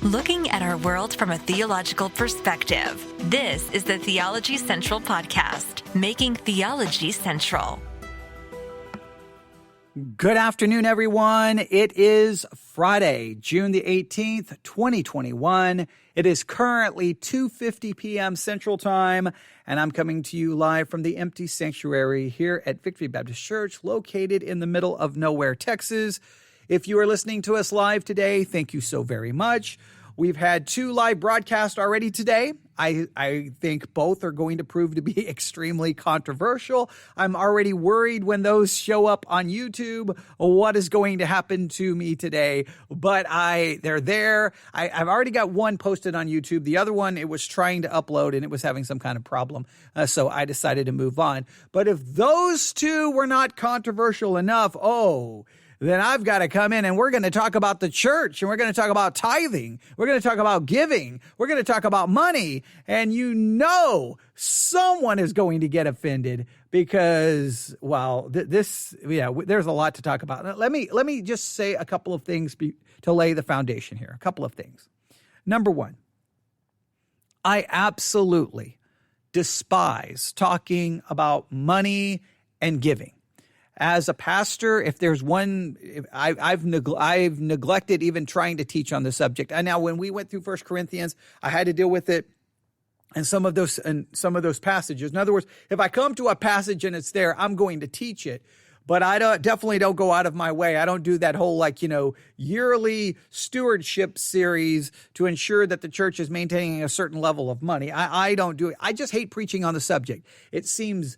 Looking at our world from a theological perspective. This is the Theology Central Podcast, making theology central. Good afternoon, everyone. It is Friday, June the 18th, 2021. It is currently 2:50 p.m. Central Time, and I'm coming to you live from the empty sanctuary here at Victory Baptist Church, located in the middle of nowhere, Texas. If you are listening to us live today, thank you so very much. We've had 2 live broadcasts already today. I think both are going to prove to be extremely controversial. I'm already worried when those show up on YouTube, what is going to happen to me today. But they're there. I've already got one posted on YouTube. The other one, it was trying to upload and it was having some kind of problem. So I decided to move on. But if those 2 were not controversial enough, then I've got to come in and we're going to talk about the church, and we're going to talk about tithing. We're going to talk about giving. We're going to talk about money. And someone is going to get offended because, there's a lot to talk about. Let me just say a couple of things to lay the foundation here. A couple of things. Number one, I absolutely despise talking about money and giving. As a pastor, if there's one, I've neglected even trying to teach on the subject. And now, when we went through 1 Corinthians, I had to deal with it and some of those passages. In other words, if I come to a passage and it's there, I'm going to teach it. But I definitely don't go out of my way. I don't do that whole yearly stewardship series to ensure that the church is maintaining a certain level of money. I don't do it. I just hate preaching on the subject. It seems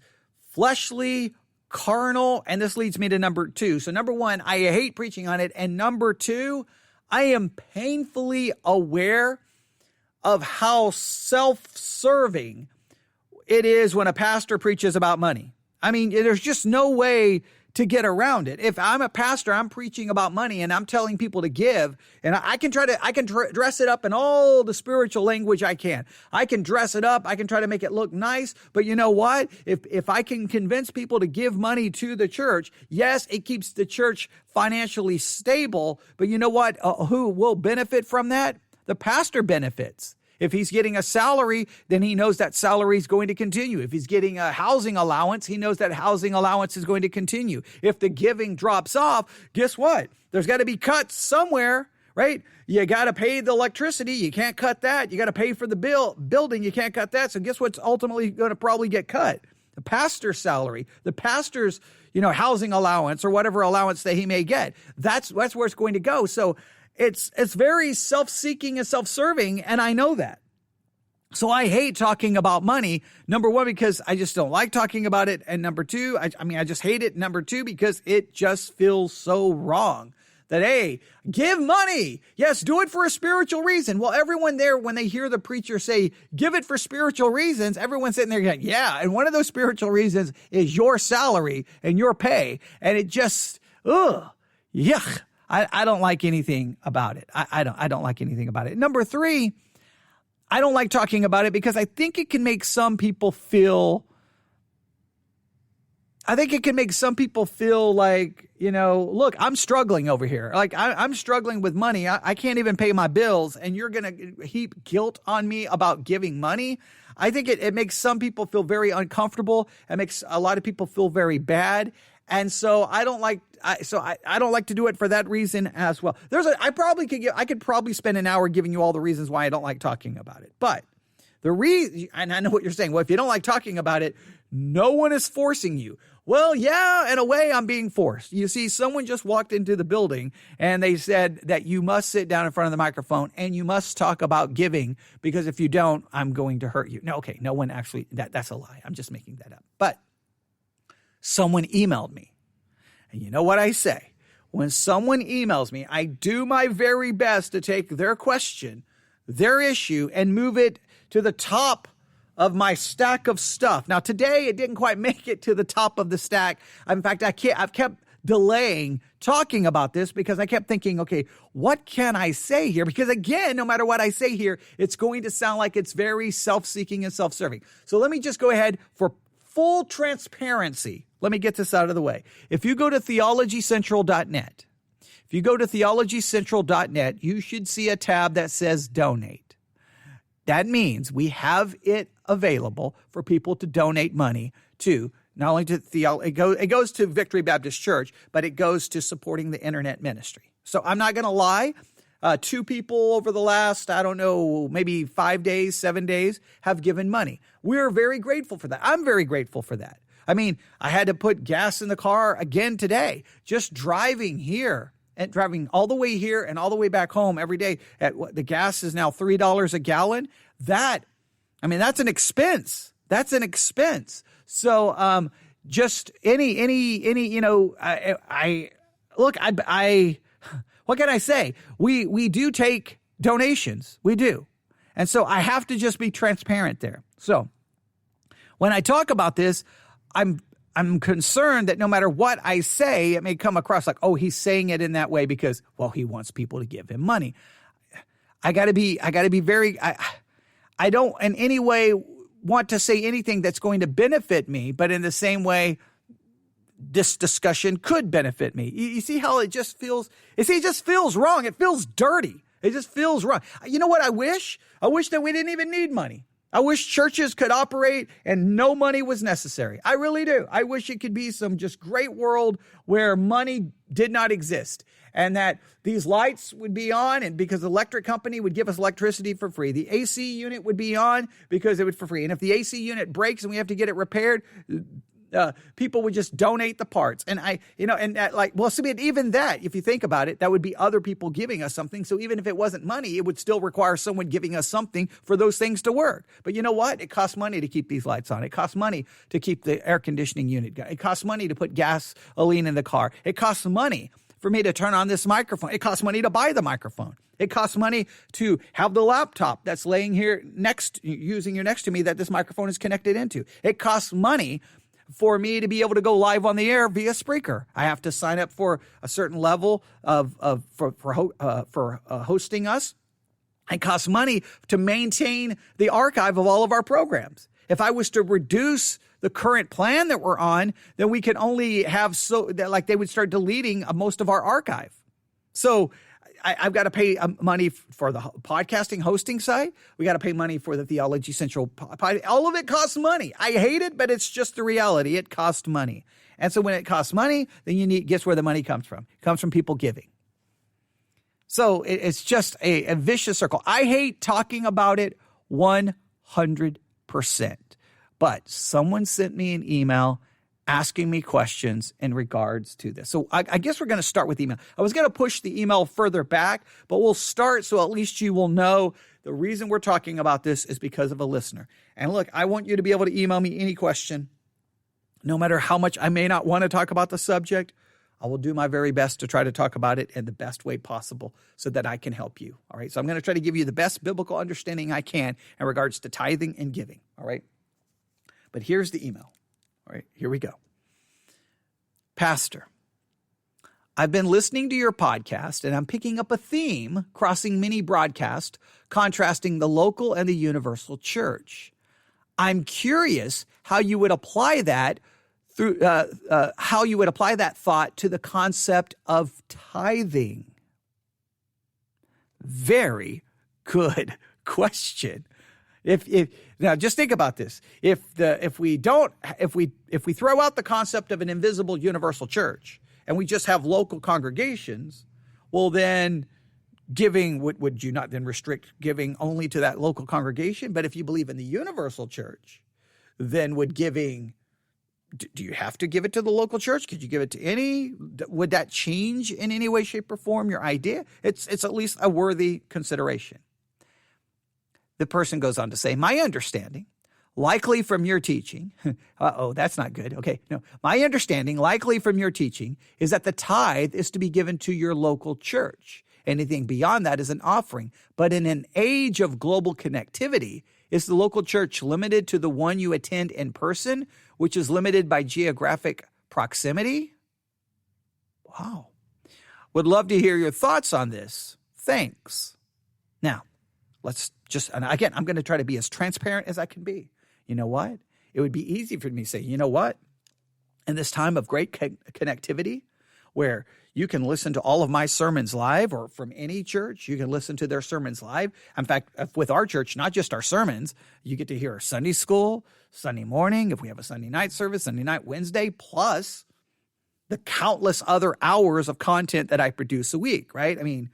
fleshly, carnal, and this leads me to number 2. So number 1, I hate preaching on it. And number 2, I am painfully aware of how self-serving it is when a pastor preaches about money. I mean, there's just no way to get around it. If I'm a pastor, I'm preaching about money and I'm telling people to give, and I can dress it up in all the spiritual language I can. I can dress it up. I can try to make it look nice. But you know what? If I can convince people to give money to the church, yes, it keeps the church financially stable. But you know what? Who will benefit from that? The pastor benefits. If he's getting a salary, then he knows that salary is going to continue. If he's getting a housing allowance, he knows that housing allowance is going to continue. If the giving drops off, guess what? There's got to be cuts somewhere, right? You got to pay the electricity. You can't cut that. You got to pay for the building. You can't cut that. So guess what's ultimately going to probably get cut? The pastor's salary, the pastor's, housing allowance or whatever allowance that he may get. That's where it's going to go. So it's very self-seeking and self-serving, and I know that. So I hate talking about money, number 1, because I just don't like talking about it, and number 2, I just hate it, number 2, because it just feels so wrong that, hey, give money. Yes, do it for a spiritual reason. Well, everyone there, when they hear the preacher say, give it for spiritual reasons, everyone's sitting there going, yeah, and one of those spiritual reasons is your salary and your pay, and it just, yuck. I don't like anything about it. I don't like anything about it. Number 3, I don't like talking about it because I think it can make some people feel like, look, I'm struggling over here. Like I'm struggling with money. I can't even pay my bills, and you're going to heap guilt on me about giving money. I think it makes some people feel very uncomfortable. It makes a lot of people feel very bad. And so I don't like to do it for that reason as well. I could probably spend an hour giving you all the reasons why I don't like talking about it. But the reason, and I know what you're saying. Well, if you don't like talking about it, no one is forcing you. Well, yeah, in a way I'm being forced. You see, someone just walked into the building and they said that you must sit down in front of the microphone and you must talk about giving, because if you don't, I'm going to hurt you. No, okay, no one actually, that's a lie. I'm just making that up. But someone emailed me. And you know what I say? When someone emails me, I do my very best to take their question, their issue, and move it to the top of my stack of stuff. Now, today, it didn't quite make it to the top of the stack. In fact, I've kept delaying talking about this because I kept thinking, okay, what can I say here? Because again, no matter what I say here, it's going to sound like it's very self-seeking and self-serving. So let me just go ahead for full transparency. Let me get this out of the way. If you go to theologycentral.net, If you go to theologycentral.net, you should see a tab that says donate. That means we have it available for people to donate money to, not only to it goes to Victory Baptist Church, but it goes to supporting the internet ministry. So I'm not going to lie. 2 people over the last, maybe 5 days, 7 days have given money. We're very grateful for that. I'm very grateful for that. I mean, I had to put gas in the car again today, just driving here and driving all the way here and all the way back home every day. The gas is now $3 a gallon. That's an expense. That's an expense. So, just what can I say? We do take donations. We do. And so I have to just be transparent there. So when I talk about this, I'm concerned that no matter what I say, it may come across like, oh, he's saying it in that way because, well, he wants people to give him money. I gotta be very, I don't in any way want to say anything that's going to benefit me, but in the same way, this discussion could benefit me. You see how it just feels? It just feels wrong. It feels dirty. It just feels wrong. You know what I wish? I wish that we didn't even need money. I wish churches could operate and no money was necessary. I really do. I wish it could be some just great world where money did not exist and that these lights would be on and because the electric company would give us electricity for free. The AC unit would be on because it would for free. And if the AC unit breaks and we have to get it repaired, people would just donate the parts. And even that, if you think about it, that would be other people giving us something. So even if it wasn't money, it would still require someone giving us something for those things to work. But you know what? It costs money to keep these lights on. It costs money to keep the air conditioning unit going. It costs money to put gasoline in the car. It costs money for me to turn on this microphone. It costs money to buy the microphone. It costs money to have the laptop that's laying here next to me that this microphone is connected into. It costs money for me to be able to go live on the air via Spreaker. I have to sign up for a certain level for hosting us. It costs money to maintain the archive of all of our programs. If I was to reduce the current plan that we're on, then we can only have they would start deleting most of our archive. So I've got to pay money for the podcasting hosting site. We got to pay money for the Theology Central pod. All of it costs money. I hate it, but it's just the reality. It costs money. And so when it costs money, then guess where the money comes from? It comes from people giving. So it's just a vicious circle. I hate talking about it 100%. But someone sent me an email asking me questions in regards to this. So I guess we're going to start with email. I was going to push the email further back, but we'll start so at least you will know the reason we're talking about this is because of a listener. And look, I want you to be able to email me any question, no matter how much I may not want to talk about the subject. I will do my very best to try to talk about it in the best way possible so that I can help you. All right. So I'm going to try to give you the best biblical understanding I can in regards to tithing and giving. All right. But here's the email. All right, here we go. Pastor, I've been listening to your podcast and I'm picking up a theme crossing many broadcasts contrasting the local and the universal church. I'm curious how you would apply that thought to the concept of tithing. Very good question. Now just think about this. If we throw out the concept of an invisible universal church and we just have local congregations, well then giving would you not then restrict giving only to that local congregation? But if you believe in the universal church, then do you have to give it to the local church? Could you give it to any? Would that change in any way, shape, or form your idea? It's at least a worthy consideration. The person goes on to say, my understanding, likely from your teaching, that's not good. Okay, no. My understanding, likely from your teaching, is that the tithe is to be given to your local church. Anything beyond that is an offering. But in an age of global connectivity, is the local church limited to the one you attend in person, which is limited by geographic proximity? Wow. Would love to hear your thoughts on this. Thanks. Now, and again, I'm going to try to be as transparent as I can be. You know what? It would be easy for me to say, you know what? In this time of great connectivity, where You can listen to all of my sermons live, or from any church. You can listen to their sermons live. In fact, with our church, not just our sermons, you get to hear Sunday school, Sunday morning, if we have a Sunday night service, Sunday night, Wednesday, plus the countless other hours of content that I produce a week, right? I mean,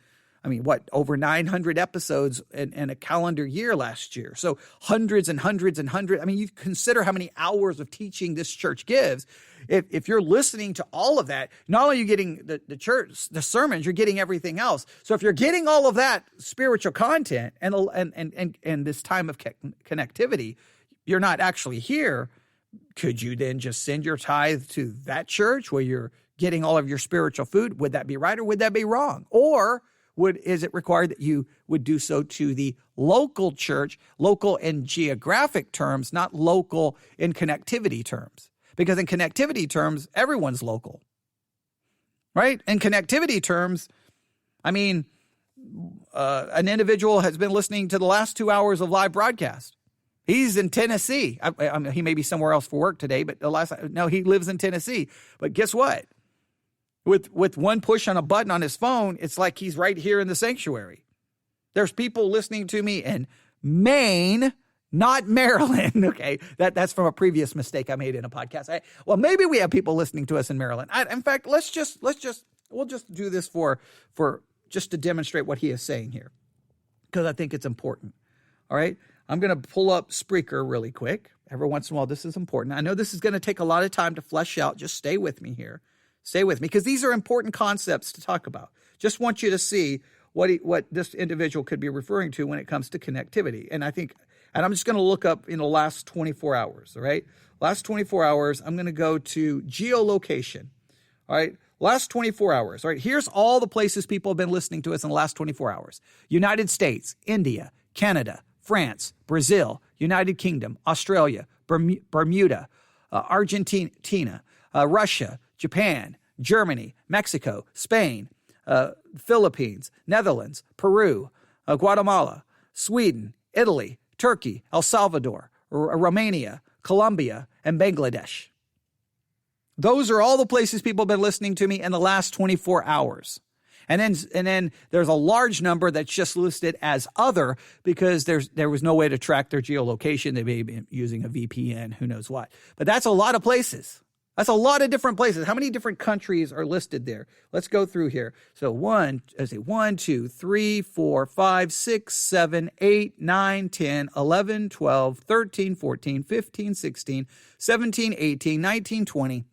what, over 900 episodes in a calendar year last year. So hundreds and hundreds and hundreds. I mean, you consider how many hours of teaching this church gives. If you're listening to all of that, not only are you getting the sermons, you're getting everything else. So if you're getting all of that spiritual content and this time of connectivity, you're not actually here. Could you then just send your tithe to that church where you're getting all of your spiritual food? Would that be right or would that be wrong? Or is it required that you would do so to the local church, local in geographic terms, not local in connectivity terms? Because in connectivity terms, everyone's local, right? In connectivity terms, I mean, an individual has been listening to the last 2 hours of live broadcast. He's in Tennessee. I mean, he may be somewhere else for work today, but he lives in Tennessee. But guess what? With one push on a button on his phone, it's like he's right here in the sanctuary. There's people listening to me in Maine, not Maryland. Okay, that's from a previous mistake I made in a podcast. Well, maybe we have people listening to us in Maryland. In fact, we'll just do this for just to demonstrate what he is saying here, because I think it's important. All right, I'm going to pull up Spreaker really quick. Every once in a while, this is important. I know this is going to take a lot of time to flesh out. Just stay with me here. Stay with me, because these are important concepts to talk about. Just want you to see what this individual could be referring to when it comes to connectivity. And I'm just going to look up in the last 24 hours, all right? Last 24 hours, I'm going to go to geolocation, all right? Last 24 hours, all right? Here's all the places people have been listening to us in the last 24 hours. United States, India, Canada, France, Brazil, United Kingdom, Australia, Bermuda, Argentina, Russia, Japan, Germany, Mexico, Spain, Philippines, Netherlands, Peru, Guatemala, Sweden, Italy, Turkey, El Salvador, Romania, Colombia, and Bangladesh. Those are all the places people have been listening to me in the last 24 hours. And then there's a large number that's just listed as other, because there was no way to track their geolocation. They may be using a VPN, who knows what. But that's a lot of places. That's a lot of different places. How many different countries are listed there? Let's go through here. So 1, 2, 3, 4, 5, 6, 7, 8, 9, 10, 11, 12, 13, 14, 15, 16, 17, 18, 19, 20,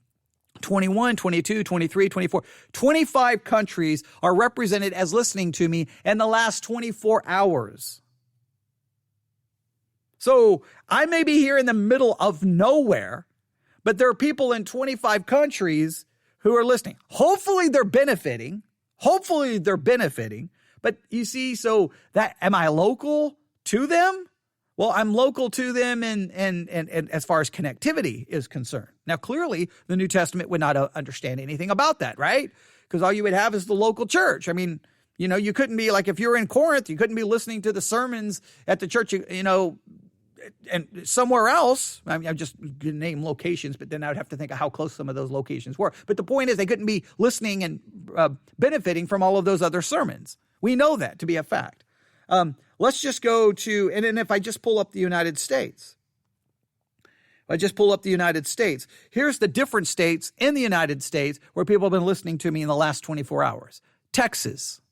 21, 22, 23, 24. 25 countries are represented as listening to me in the last 24 hours. So I may be here in the middle of nowhere, but there are people in 25 countries who are listening. Hopefully they're benefiting. But you see, so am I local to them? Well, I'm local to them and as far as connectivity is concerned. Now, clearly, the New Testament would not understand anything about that, right? Because all you would have is the local church. I mean, you couldn't be like, if you're in Corinth, you couldn't be listening to the sermons at the church, and somewhere else. I mean, I'm just going to name locations, but then I would have to think of how close some of those locations were. But the point is, they couldn't be listening and benefiting from all of those other sermons. We know that to be a fact. Let's just go to, and then if I just pull up the United States, here's the different states in the United States where people have been listening to me in the last 24 hours. Texas,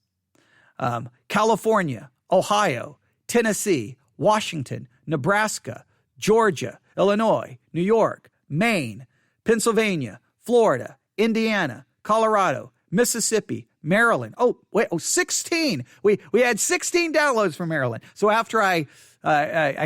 California, Ohio, Tennessee, Washington, Nebraska, Georgia, Illinois, New York, Maine, Pennsylvania, Florida, Indiana, Colorado, Mississippi, Maryland. 16. We had 16 downloads from Maryland. So after I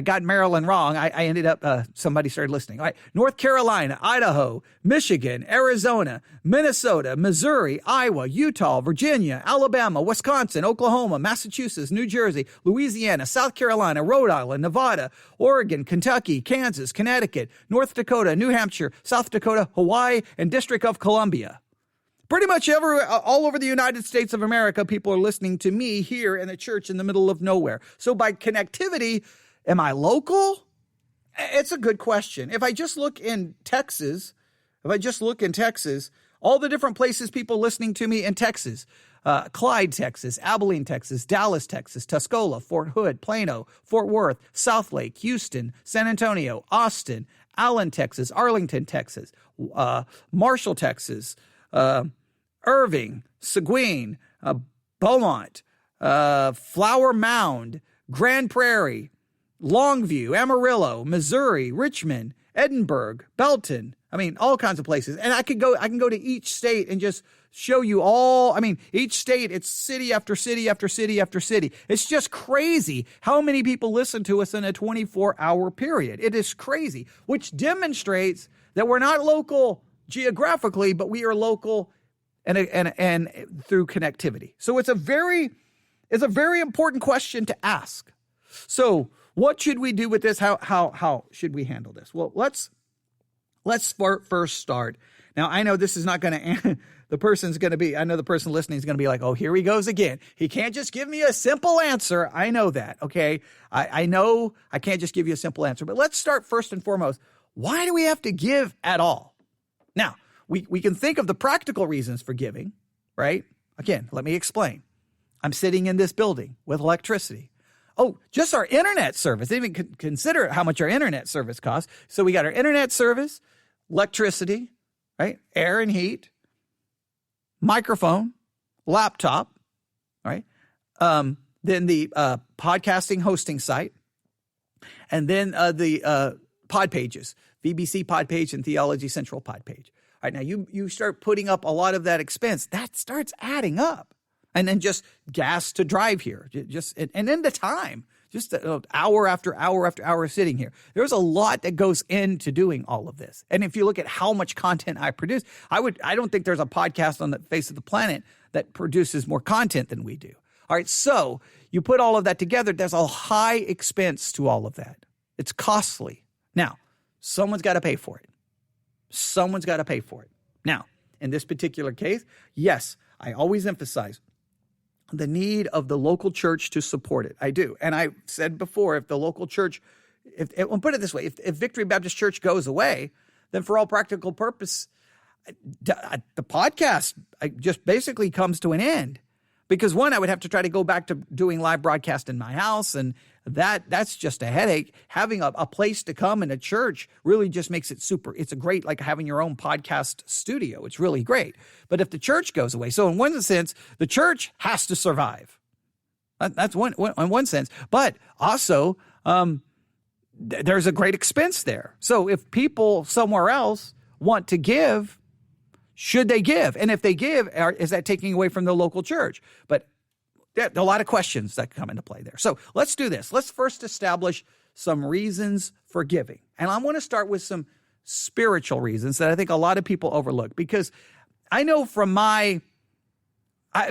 got Maryland wrong, I ended up, somebody started listening. All right. North Carolina, Idaho, Michigan, Arizona, Minnesota, Missouri, Iowa, Utah, Virginia, Alabama, Wisconsin, Oklahoma, Massachusetts, New Jersey, Louisiana, South Carolina, Rhode Island, Nevada, Oregon, Kentucky, Kansas, Connecticut, North Dakota, New Hampshire, South Dakota, Hawaii, and District of Columbia. Pretty much all over the United States of America, people are listening to me here in a church in the middle of nowhere. So by connectivity, am I local? It's a good question. If I just look in Texas, all the different places people listening to me in Texas. Clyde, Texas, Abilene, Texas, Dallas, Texas, Tuscola, Fort Hood, Plano, Fort Worth, Southlake, Houston, San Antonio, Austin, Allen, Texas, Arlington, Texas, Marshall, Texas, Irving, Seguin, Beaumont, Flower Mound, Grand Prairie, Longview, Amarillo, Missouri, Richmond, Edinburgh, Belton. I mean, all kinds of places. And I can go to each state and just show you all. I mean, each state, it's city after city after city after city. It's just crazy how many people listen to us in a 24-hour period. It is crazy, which demonstrates that we're not local geographically, but we are local and through connectivity. So it's a very important question to ask. So what should we do with this? How should we handle this? Well, let's first start. Now, I know this is not going to, I know the person listening is going to be like, oh, here he goes again. He can't just give me a simple answer. I know that, okay? I know I can't just give you a simple answer. But let's start first and foremost. Why do we have to give at all? Now, we can think of the practical reasons for giving, right? Again, let me explain. I'm sitting in this building with electricity. Oh, just our internet service. They even consider how much our internet service costs. So we got our internet service, electricity, right? Air and heat, microphone, laptop, right? Then the podcasting hosting site, and then the pod pages, VBC pod page and Theology Central pod page. All right, now you start putting up a lot of that expense. That starts adding up. And then just gas to drive here, and then the time, just hour after hour after hour sitting here. There's a lot that goes into doing all of this. And if you look at how much content I produce, I don't think there's a podcast on the face of the planet that produces more content than we do. All right, so you put all of that together, there's a high expense to all of that. It's costly. Now, someone's got to pay for it. Someone's got to pay for it. Now, in this particular case, yes, I always emphasize the need of the local church to support it. I do. And I said before, if the local church, I'll put it this way, if Victory Baptist Church goes away, then for all practical purpose, the podcast just basically comes to an end. Because one, I would have to try to go back to doing live broadcast in my house, and that's just a headache. Having a place to come in a church really just makes it super. It's a great, like having your own podcast studio. It's really great. But if the church goes away, so in one sense, the church has to survive. That's one in one sense. But also, there's a great expense there. So if people somewhere else want to give, should they give? And if they give, is that taking away from the local church? But there are a lot of questions that come into play there. So let's do this. Let's first establish some reasons for giving. And I want to start with some spiritual reasons that I think a lot of people overlook. Because I know from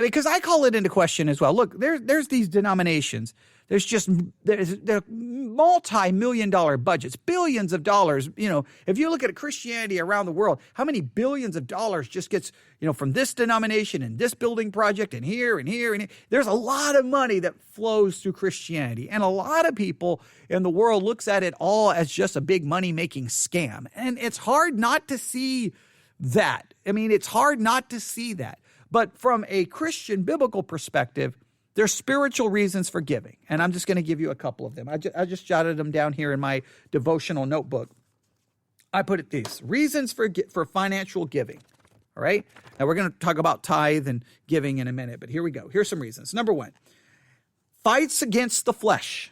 because I call it into question as well. Look, there's these denominations. There's multi-million-dollar budgets, billions of dollars. You know, if you look at Christianity around the world, how many billions of dollars just gets, from this denomination and this building project and here and here and here. There's a lot of money that flows through Christianity. And a lot of people in the world looks at it all as just a big money-making scam. And it's hard not to see that. I mean, it's hard not to see that. But from a Christian biblical perspective, there's spiritual reasons for giving, and I'm just going to give you a couple of them. I just jotted them down here in my devotional notebook. I put it these reasons for financial giving. All right. Now we're going to talk about tithe and giving in a minute, but here we go. Here's some reasons. Number one, fights against the flesh.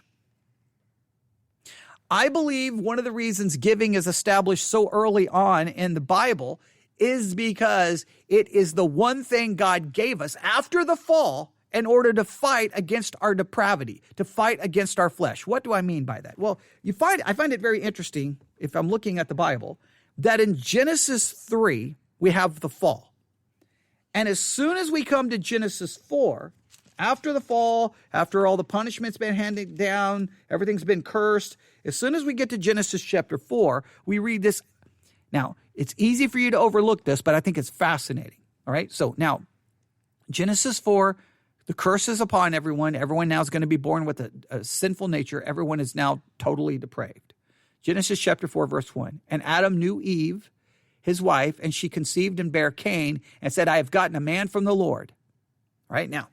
I believe one of the reasons giving is established so early on in the Bible is because it is the one thing God gave us after the fall in order to fight against our depravity, to fight against our flesh. What do I mean by that? Well, I find it very interesting, if I'm looking at the Bible, that in Genesis 3, we have the fall. And as soon as we come to Genesis 4, after the fall, after all the punishment's been handed down, everything's been cursed, as soon as we get to Genesis chapter 4, we read this. Now, it's easy for you to overlook this, but I think it's fascinating. All right? So now, Genesis 4, the curse is upon everyone. Everyone now is going to be born with a sinful nature. Everyone is now totally depraved. Genesis chapter 4, verse 1. And Adam knew Eve, his wife, and she conceived and bare Cain and said, I have gotten a man from the Lord. Right now,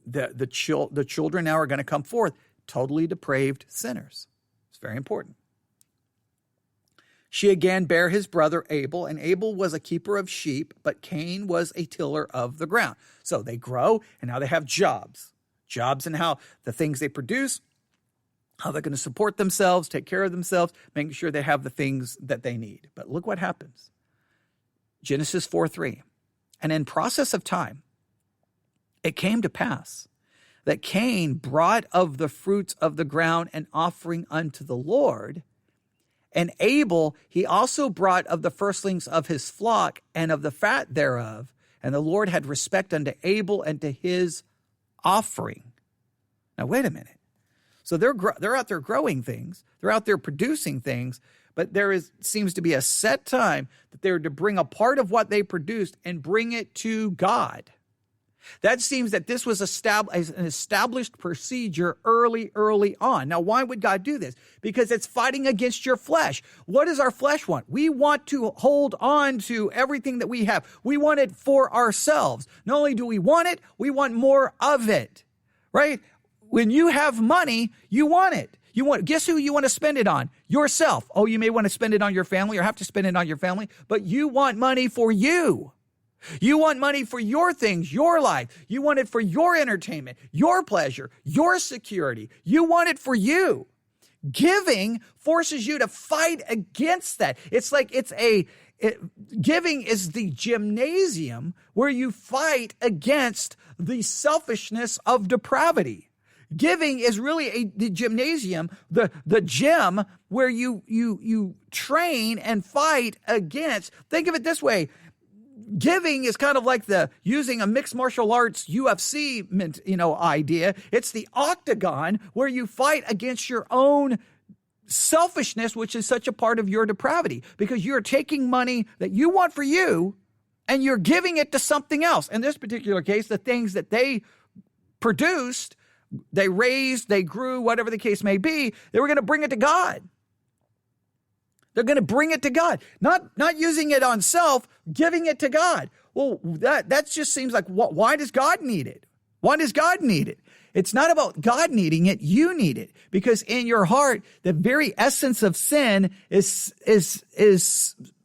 the children now are going to come forth, totally depraved sinners. It's very important. She again bare his brother Abel, and Abel was a keeper of sheep, but Cain was a tiller of the ground. So they grow, and now they have jobs. Jobs in how the things they produce, how they're going to support themselves, take care of themselves, making sure they have the things that they need. But look what happens. Genesis 4:3. And in process of time, it came to pass that Cain brought of the fruits of the ground an offering unto the Lord, and Abel he also brought of the firstlings of his flock and of the fat thereof. And the Lord had respect unto Abel and to his offering. Now, wait a minute. So they're out there growing things. They're out there producing things. But seems to be a set time that they're to bring a part of what they produced and bring it to God. That seems that this was an established procedure early on. Now, why would God do this? Because it's fighting against your flesh. What does our flesh want? We want to hold on to everything that we have. We want it for ourselves. Not only do we want it, we want more of it, right? When you have money, you want it. Guess who you want to spend it on? Yourself. Oh, you may want to spend it on your family or have to spend it on your family, but you want money for you. You want money for your things, your life. You want it for your entertainment, your pleasure, your security. You want it for you. Giving forces you to fight against that. It's like giving is the gymnasium where you fight against the selfishness of depravity. Giving is really the gymnasium, the gym where you train and fight against. Think of it this way. Giving is kind of like using a mixed martial arts UFC, idea. It's the octagon where you fight against your own selfishness, which is such a part of your depravity, because you're taking money that you want for you and you're giving it to something else. In this particular case, the things that they produced, they raised, they grew, whatever the case may be, they were going to bring it to God. They're going to bring it to God, not using it on self, giving it to God. Well, that just seems like, why does God need it? Why does God need it? It's not about God needing it. You need it, because in your heart, the very essence of sin is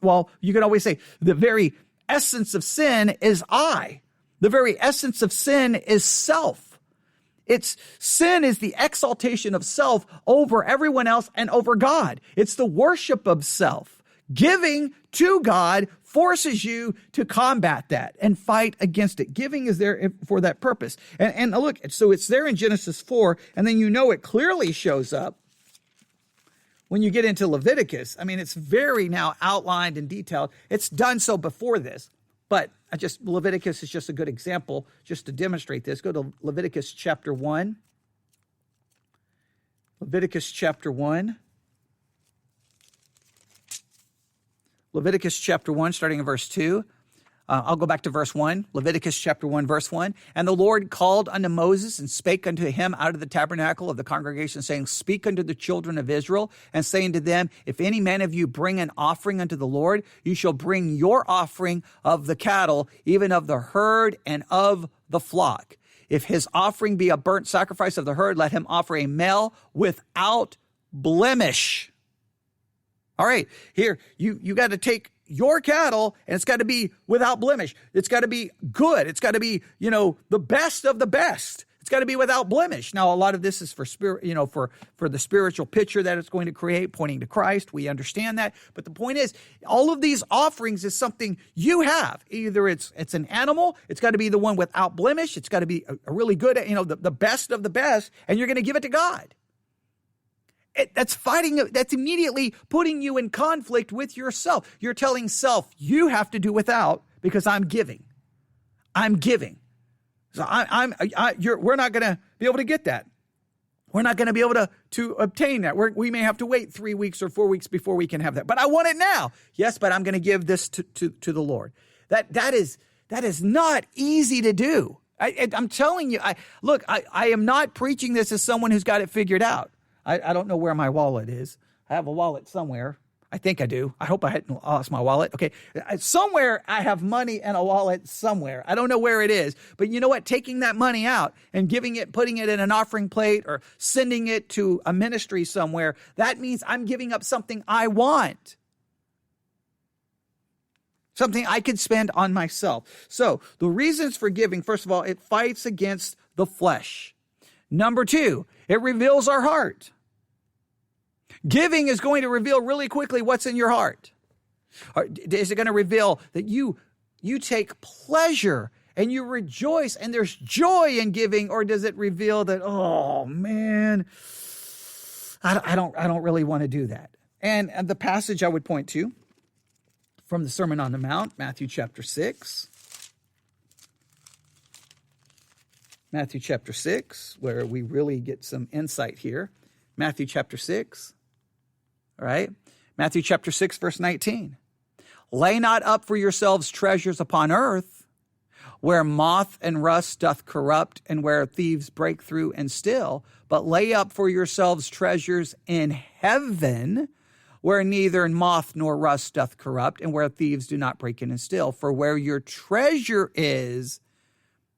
well, you can always say the very essence of sin is I. The very essence of sin is self. Sin is the exaltation of self over everyone else and over God. It's the worship of self. Giving to God forces you to combat that and fight against it. Giving is there for that purpose. And look, so it's there in Genesis 4, and then it clearly shows up when you get into Leviticus. I mean, it's very now outlined and detailed. It's done so before this. But Leviticus is just a good example just to demonstrate this. Go to Leviticus chapter 1. Leviticus chapter 1. Leviticus chapter 1, starting in verse 2. I'll go back to verse 1, Leviticus chapter 1, verse 1. And the Lord called unto Moses and spake unto him out of the tabernacle of the congregation, saying, Speak unto the children of Israel, and say unto them, If any man of you bring an offering unto the Lord, you shall bring your offering of the cattle, even of the herd and of the flock. If his offering be a burnt sacrifice of the herd, let him offer a male without blemish. All right, here, you got to take your cattle, and it's got to be without blemish. It's got to be good. It's got to be, the best of the best. It's got to be without blemish. Now, a lot of this is for spirit, for the spiritual picture that it's going to create, pointing to Christ. We understand that. But the point is, all of these offerings is something you have. Either it's an animal, it's got to be the one without blemish. It's got to be a really good, the best of the best, and you're going to give it to God. That's immediately putting you in conflict with yourself. You're telling self, you have to do without because I'm giving. I'm giving. So we're not going to be able to get that. We're not going to be able to obtain that. We may have to wait 3 weeks or 4 weeks before we can have that. But I want it now. Yes, but I'm going to give this to the Lord. That is not easy to do. I'm telling you, I am not preaching this as someone who's got it figured out. I don't know where my wallet is. I have a wallet somewhere. I think I do. I hope I hadn't lost my wallet. Okay. Somewhere I have money in a wallet somewhere. I don't know where it is. But you know what? Taking that money out and putting it in an offering plate or sending it to a ministry somewhere, that means I'm giving up something I want. Something I could spend on myself. So the reasons for giving, first of all, it fights against the flesh. Number 2, it reveals our heart. Giving is going to reveal really quickly what's in your heart. Is it going to reveal that you take pleasure and you rejoice and there's joy in giving, or does it reveal that, oh man, I don't really want to do that? And the passage I would point to from the Sermon on the Mount, Matthew chapter 6. Matthew chapter 6, where we really get some insight here. Matthew chapter 6. All right. Matthew chapter 6, verse 19. Lay not up for yourselves treasures upon earth, where moth and rust doth corrupt, and where thieves break through and steal, but lay up for yourselves treasures in heaven, where neither moth nor rust doth corrupt, and where thieves do not break in and steal. For where your treasure is,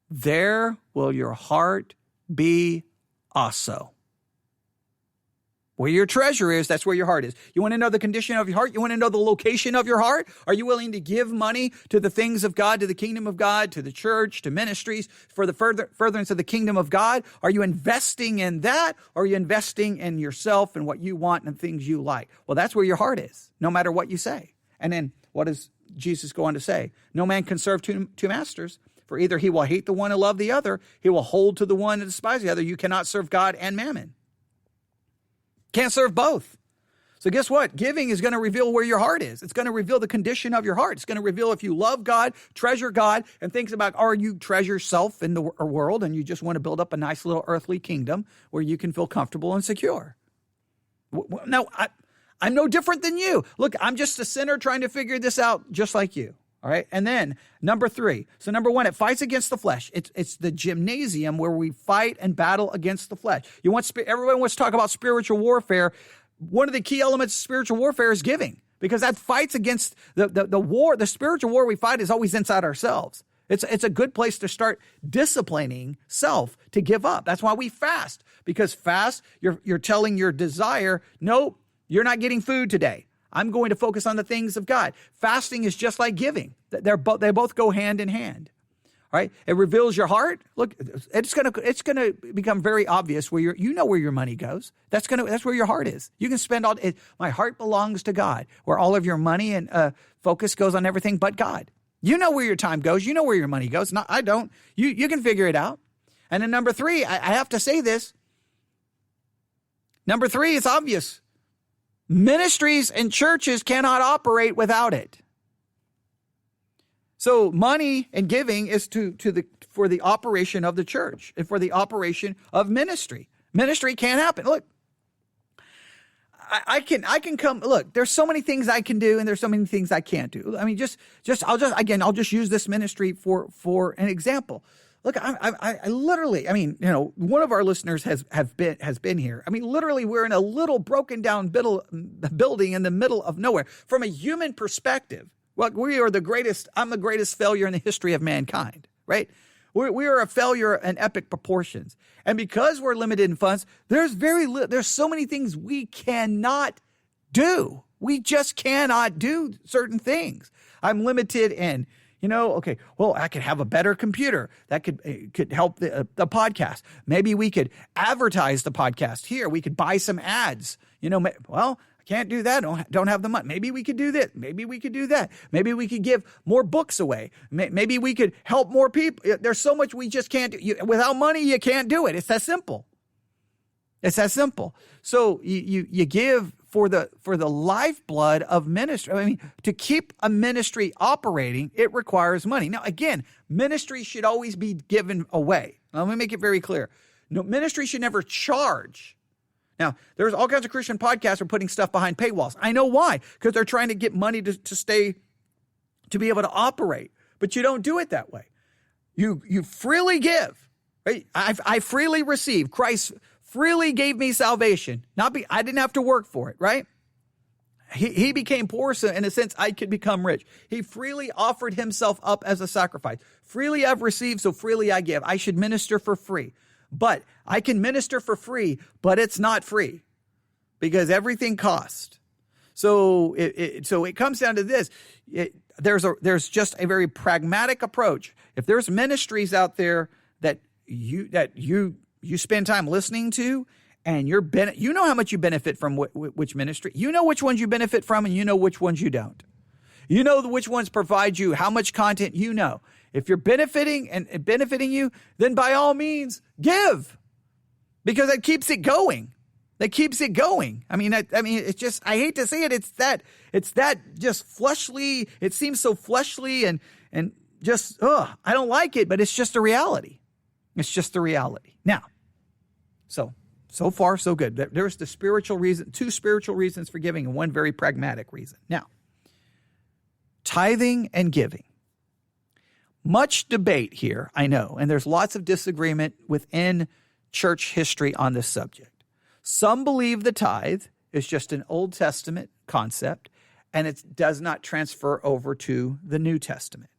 there will your heart be also. Where your treasure is, that's where your heart is. You want to know the condition of your heart? You want to know the location of your heart? Are you willing to give money to the things of God, to the kingdom of God, to the church, to ministries, for the furtherance of the kingdom of God? Are you investing in that? Or are you investing in yourself and what you want and things you like? Well, that's where your heart is, no matter what you say. And then what does Jesus go on to say? No man can serve two masters, for either he will hate the one and love the other, he will hold to the one and despise the other. You cannot serve God and mammon. Can't serve both. So guess what? Giving is going to reveal where your heart is. It's going to reveal the condition of your heart. It's going to reveal if you love God, treasure God, and thinks about, are you treasure self in the world and you just want to build up a nice little earthly kingdom where you can feel comfortable and secure. Now, I'm no different than you. Look, I'm just a sinner trying to figure this out just like you. All right. And then number 3. So number 1, it fights against the flesh. It's the gymnasium where we fight and battle against the flesh. Everyone wants to talk about spiritual warfare. One of the key elements of spiritual warfare is giving, because that fights against the war. The spiritual war we fight is always inside ourselves. It's a good place to start disciplining self to give up. That's why we fast, because fast, you're telling your desire, no, you're not getting food today. I'm going to focus on the things of God. Fasting is just like giving. They both go hand in hand. All right. It reveals your heart. Look, it's gonna become very obvious where you know where your money goes. That's where your heart is. You can spend all. My heart belongs to God. Where all of your money and focus goes on everything but God. You know where your time goes. You know where your money goes. No, I don't. You can figure it out. And then number 3, I have to say this. Number 3, it's obvious. Ministries and churches cannot operate without it. So money and giving is for the operation of the church and for the operation of ministry. Ministry can't happen. Look, I can come. Look, there's so many things I can do, and there's so many things I can't do. I mean, I'll just use this ministry for an example. Look, I literally, one of our listeners has been here. I mean, literally, we're in a little broken down building in the middle of nowhere. From a human perspective, well, we are the greatest. I'm the greatest failure in the history of mankind, right? We are a failure in epic proportions, and because we're limited in funds, there's so many things we cannot do. We just cannot do certain things. I'm limited in. Okay, well, I could have a better computer. That could help the podcast. Maybe we could advertise the podcast here. We could buy some ads. Well, I can't do that. Don't have the money. Maybe we could do this. Maybe we could do that. Maybe we could give more books away. Maybe we could help more people. There's so much we just can't do. Without money, you can't do it. It's that simple. It's that simple. So you give for the lifeblood of ministry. I mean, to keep a ministry operating, it requires money. Now, again, ministry should always be given away. Now, let me make it very clear. No, ministry should never charge. Now, there's all kinds of Christian podcasts are putting stuff behind paywalls. I know why, because they're trying to get money to be able to operate. But you don't do it that way. You freely give. Right? I freely receive. Christ freely gave me salvation. I didn't have to work for it, right? He became poor, so in a sense, I could become rich. He freely offered himself up as a sacrifice. Freely I've received, so freely I give. I should minister for free. But I can minister for free, but it's not free because everything costs. So it comes down to this. There's just a very pragmatic approach. If there's ministries out there that you spend time listening to, and you know how much you benefit from which ministry. You know which ones you benefit from, and you know which ones you don't. You know which ones provide you how much content you know. If you're benefiting you, then by all means give, because that keeps it going. That keeps it going. I mean, it's just, I hate to say it. It's that just fleshly. It seems so fleshly and just, I don't like it, but it's just a reality. It's just the reality. Now, so far, so good. There's the spiritual reason, 2 spiritual reasons for giving and 1 very pragmatic reason. Now, tithing and giving. Much debate here, I know, and there's lots of disagreement within church history on this subject. Some believe the tithe is just an Old Testament concept, and it does not transfer over to the New Testament.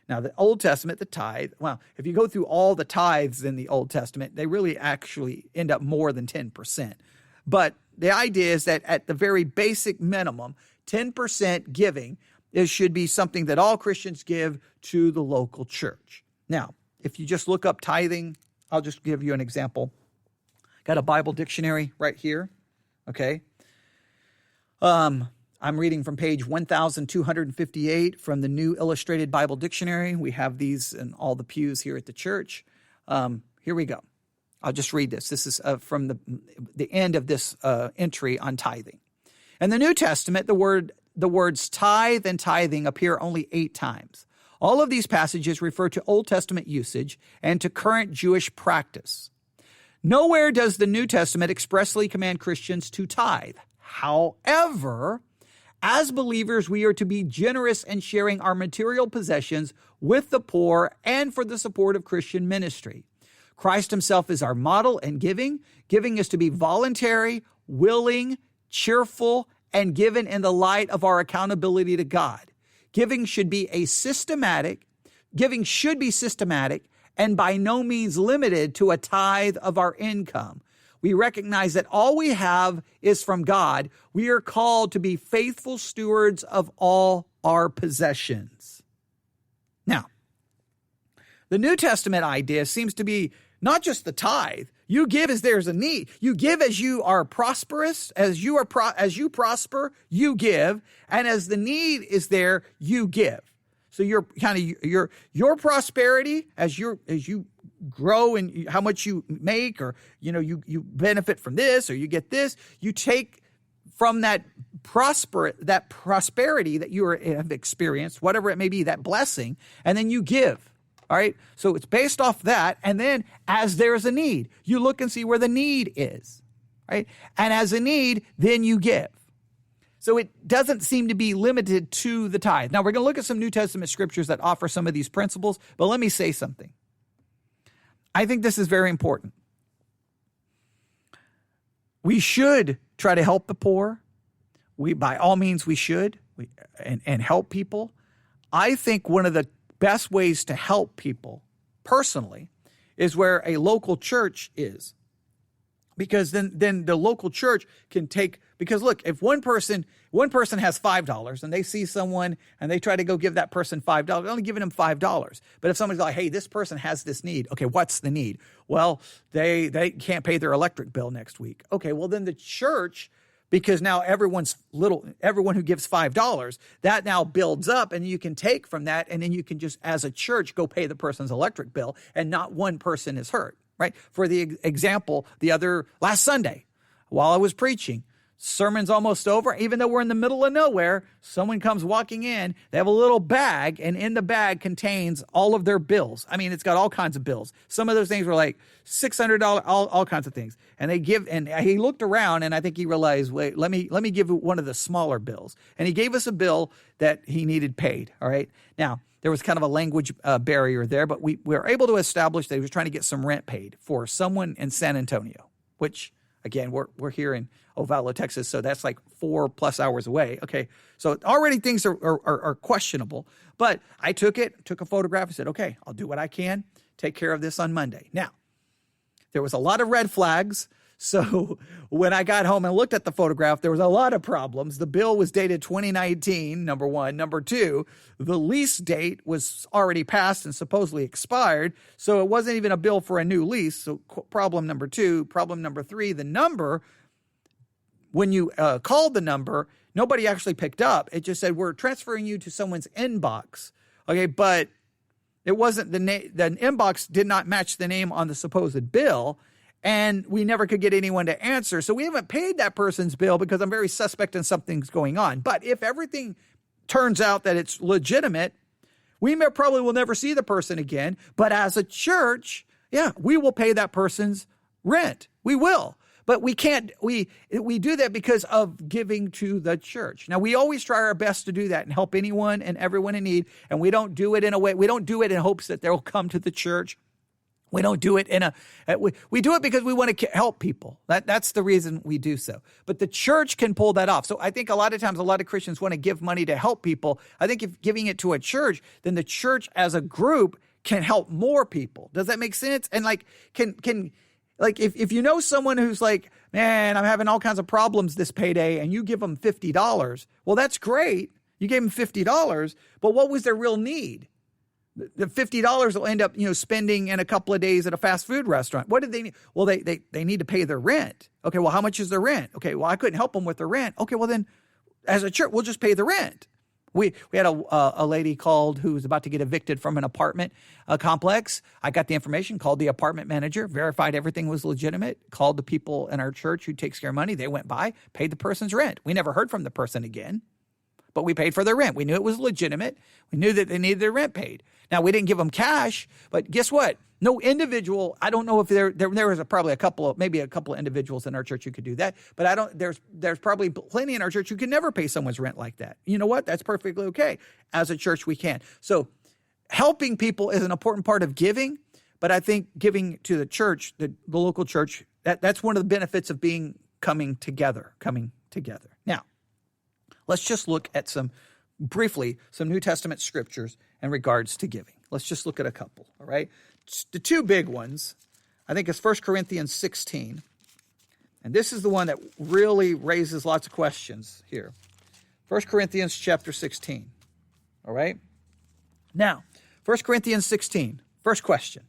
Now, the Old Testament, the tithe, well, if you go through all the tithes in the Old Testament, they really actually end up more than 10%. But the idea is that at the very basic minimum, 10% giving should be something that all Christians give to the local church. Now, if you just look up tithing, I'll just give you an example. Got a Bible dictionary right here, okay? I'm reading from page 1258 from the New Illustrated Bible Dictionary. We have these in all the pews here at the church. Here we go. I'll just read this. This is from the end of this entry on tithing. In the New Testament, the words tithe and tithing appear only 8 times. All of these passages refer to Old Testament usage and to current Jewish practice. Nowhere does the New Testament expressly command Christians to tithe. However, as believers, we are to be generous in sharing our material possessions with the poor and for the support of Christian ministry. Christ himself is our model in giving. Giving is to be voluntary, willing, cheerful, and given in the light of our accountability to God. Giving should be systematic and by no means limited to a tithe of our income. We recognize that all we have is from God. We are called to be faithful stewards of all our possessions. Now, the New Testament idea seems to be not just the tithe. You give as there's a need. You give as you are prosperous, as you prosper, you give, and as the need is there, you give. So your prosperity as you grow and how much you make, or you benefit from this, or you get this, you take from that prosperity that you have experienced, whatever it may be, that blessing, and then you give. All right. So it's based off that. And then as there's a need, you look and see where the need is. Right. And as a need, then you give. So it doesn't seem to be limited to the tithe. Now we're going to look at some New Testament scriptures that offer some of these principles, but let me say something. I think this is very important. We should try to help the poor. By all means, we should and help people. I think one of the best ways to help people personally is where a local church is. Because then the local church can take, because look, if one person has $5 and they see someone and they try to go give that person $5, they're only giving them $5. But if somebody's like, hey, this person has this need. Okay, what's the need? Well, they can't pay their electric bill next week. Okay, well then the church, because now everyone who gives $5, that now builds up, and you can take from that, and then you can just, as a church, go pay the person's electric bill, and not one person is hurt, right? For the example, last Sunday, while I was preaching, sermon's almost over. Even though we're in the middle of nowhere, someone comes walking in. They have a little bag, and in the bag contains all of their bills. I mean, it's got all kinds of bills. Some of those things were like $600, all kinds of things. And he looked around, and I think he realized, wait, let me give one of the smaller bills. And he gave us a bill that he needed paid. All right. Now, there was kind of a language barrier there, but we were able to establish that he was trying to get some rent paid for someone in San Antonio, which Again, we're here in Ovalo, Texas, so that's like 4+ hours away. Okay, so already things are questionable. But I took a photograph, and said, okay, I'll do what I can, take care of this on Monday. Now, there was a lot of red flags. So when I got home and looked at the photograph, there was a lot of problems. The bill was dated 2019, number one. Number two, the lease date was already passed and supposedly expired. So it wasn't even a bill for a new lease. So problem number two. Problem number three, the number, when you called the number, nobody actually picked up. It just said, we're transferring you to someone's inbox. Okay, but it wasn't the inbox did not match the name on the supposed bill. And we never could get anyone to answer. So we haven't paid that person's bill because I'm very suspect and something's going on. But if everything turns out that it's legitimate, we probably will never see the person again. But as a church, yeah, we will pay that person's rent. We will. But we can't, we do that because of giving to the church. Now, we always try our best to do that and help anyone and everyone in need. And we don't do it in a way, we don't do it in hopes that they'll come to the church. We don't do it we do it because we want to help people. That's the reason we do so. But the church can pull that off. So I think a lot of times, a lot of Christians want to give money to help people. I think if giving it to a church, then the church as a group can help more people. Does that make sense? And like, if you know someone who's like, man, I'm having all kinds of problems this payday, and you give them $50, well, that's great. You gave them $50, but what was their real need? The $50 will end up, spending in a couple of days at a fast food restaurant. What did they need? Well, they need to pay their rent. Okay, well, how much is their rent? Okay, well, I couldn't help them with their rent. Okay, well, then as a church, we'll just pay the rent. We had a lady called who was about to get evicted from an apartment complex. I got the information, called the apartment manager, verified everything was legitimate, called the people in our church who takes care of money. They went by, paid the person's rent. We never heard from the person again, but we paid for their rent. We knew it was legitimate. We knew that they needed their rent paid. Now, we didn't give them cash, but guess what? No individual, I don't know if there was probably maybe a couple of individuals in our church who could do that, but there's probably plenty in our church who can never pay someone's rent like that. You know what? That's perfectly okay. As a church, we can. So helping people is an important part of giving, but I think giving to the church, the local church, that's one of the benefits of coming together. Now, let's just look at briefly some New Testament scriptures in regards to giving. Let's just look at a couple, all right? The two big ones, I think, is 1 Corinthians 16. And this is the one that really raises lots of questions here. 1 Corinthians chapter 16, all right? Now, 1 Corinthians 16, first question.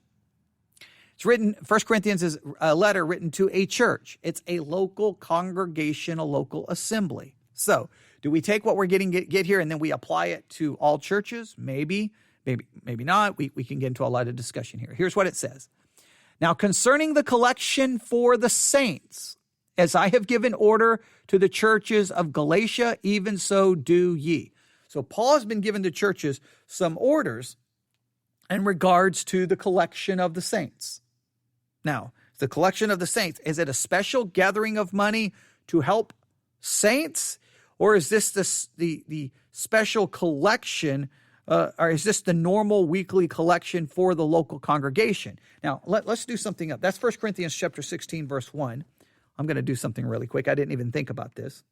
It's written, 1 Corinthians is a letter written to a church. It's a local congregation, a local assembly. So, do we take what we're get here and then we apply it to all churches? Maybe not. We can get into a lot of discussion here. Here's what it says. Now, concerning the collection for the saints, as I have given order to the churches of Galatia, even so do ye. So Paul has been given the churches some orders in regards to the collection of the saints. Now, the collection of the saints, is it a special gathering of money to help saints? Or is this the special collection, or is this the normal weekly collection for the local congregation? Now, let's do something up. That's 1 Corinthians chapter 16, verse 1. I'm going to do something really quick. I didn't even think about this.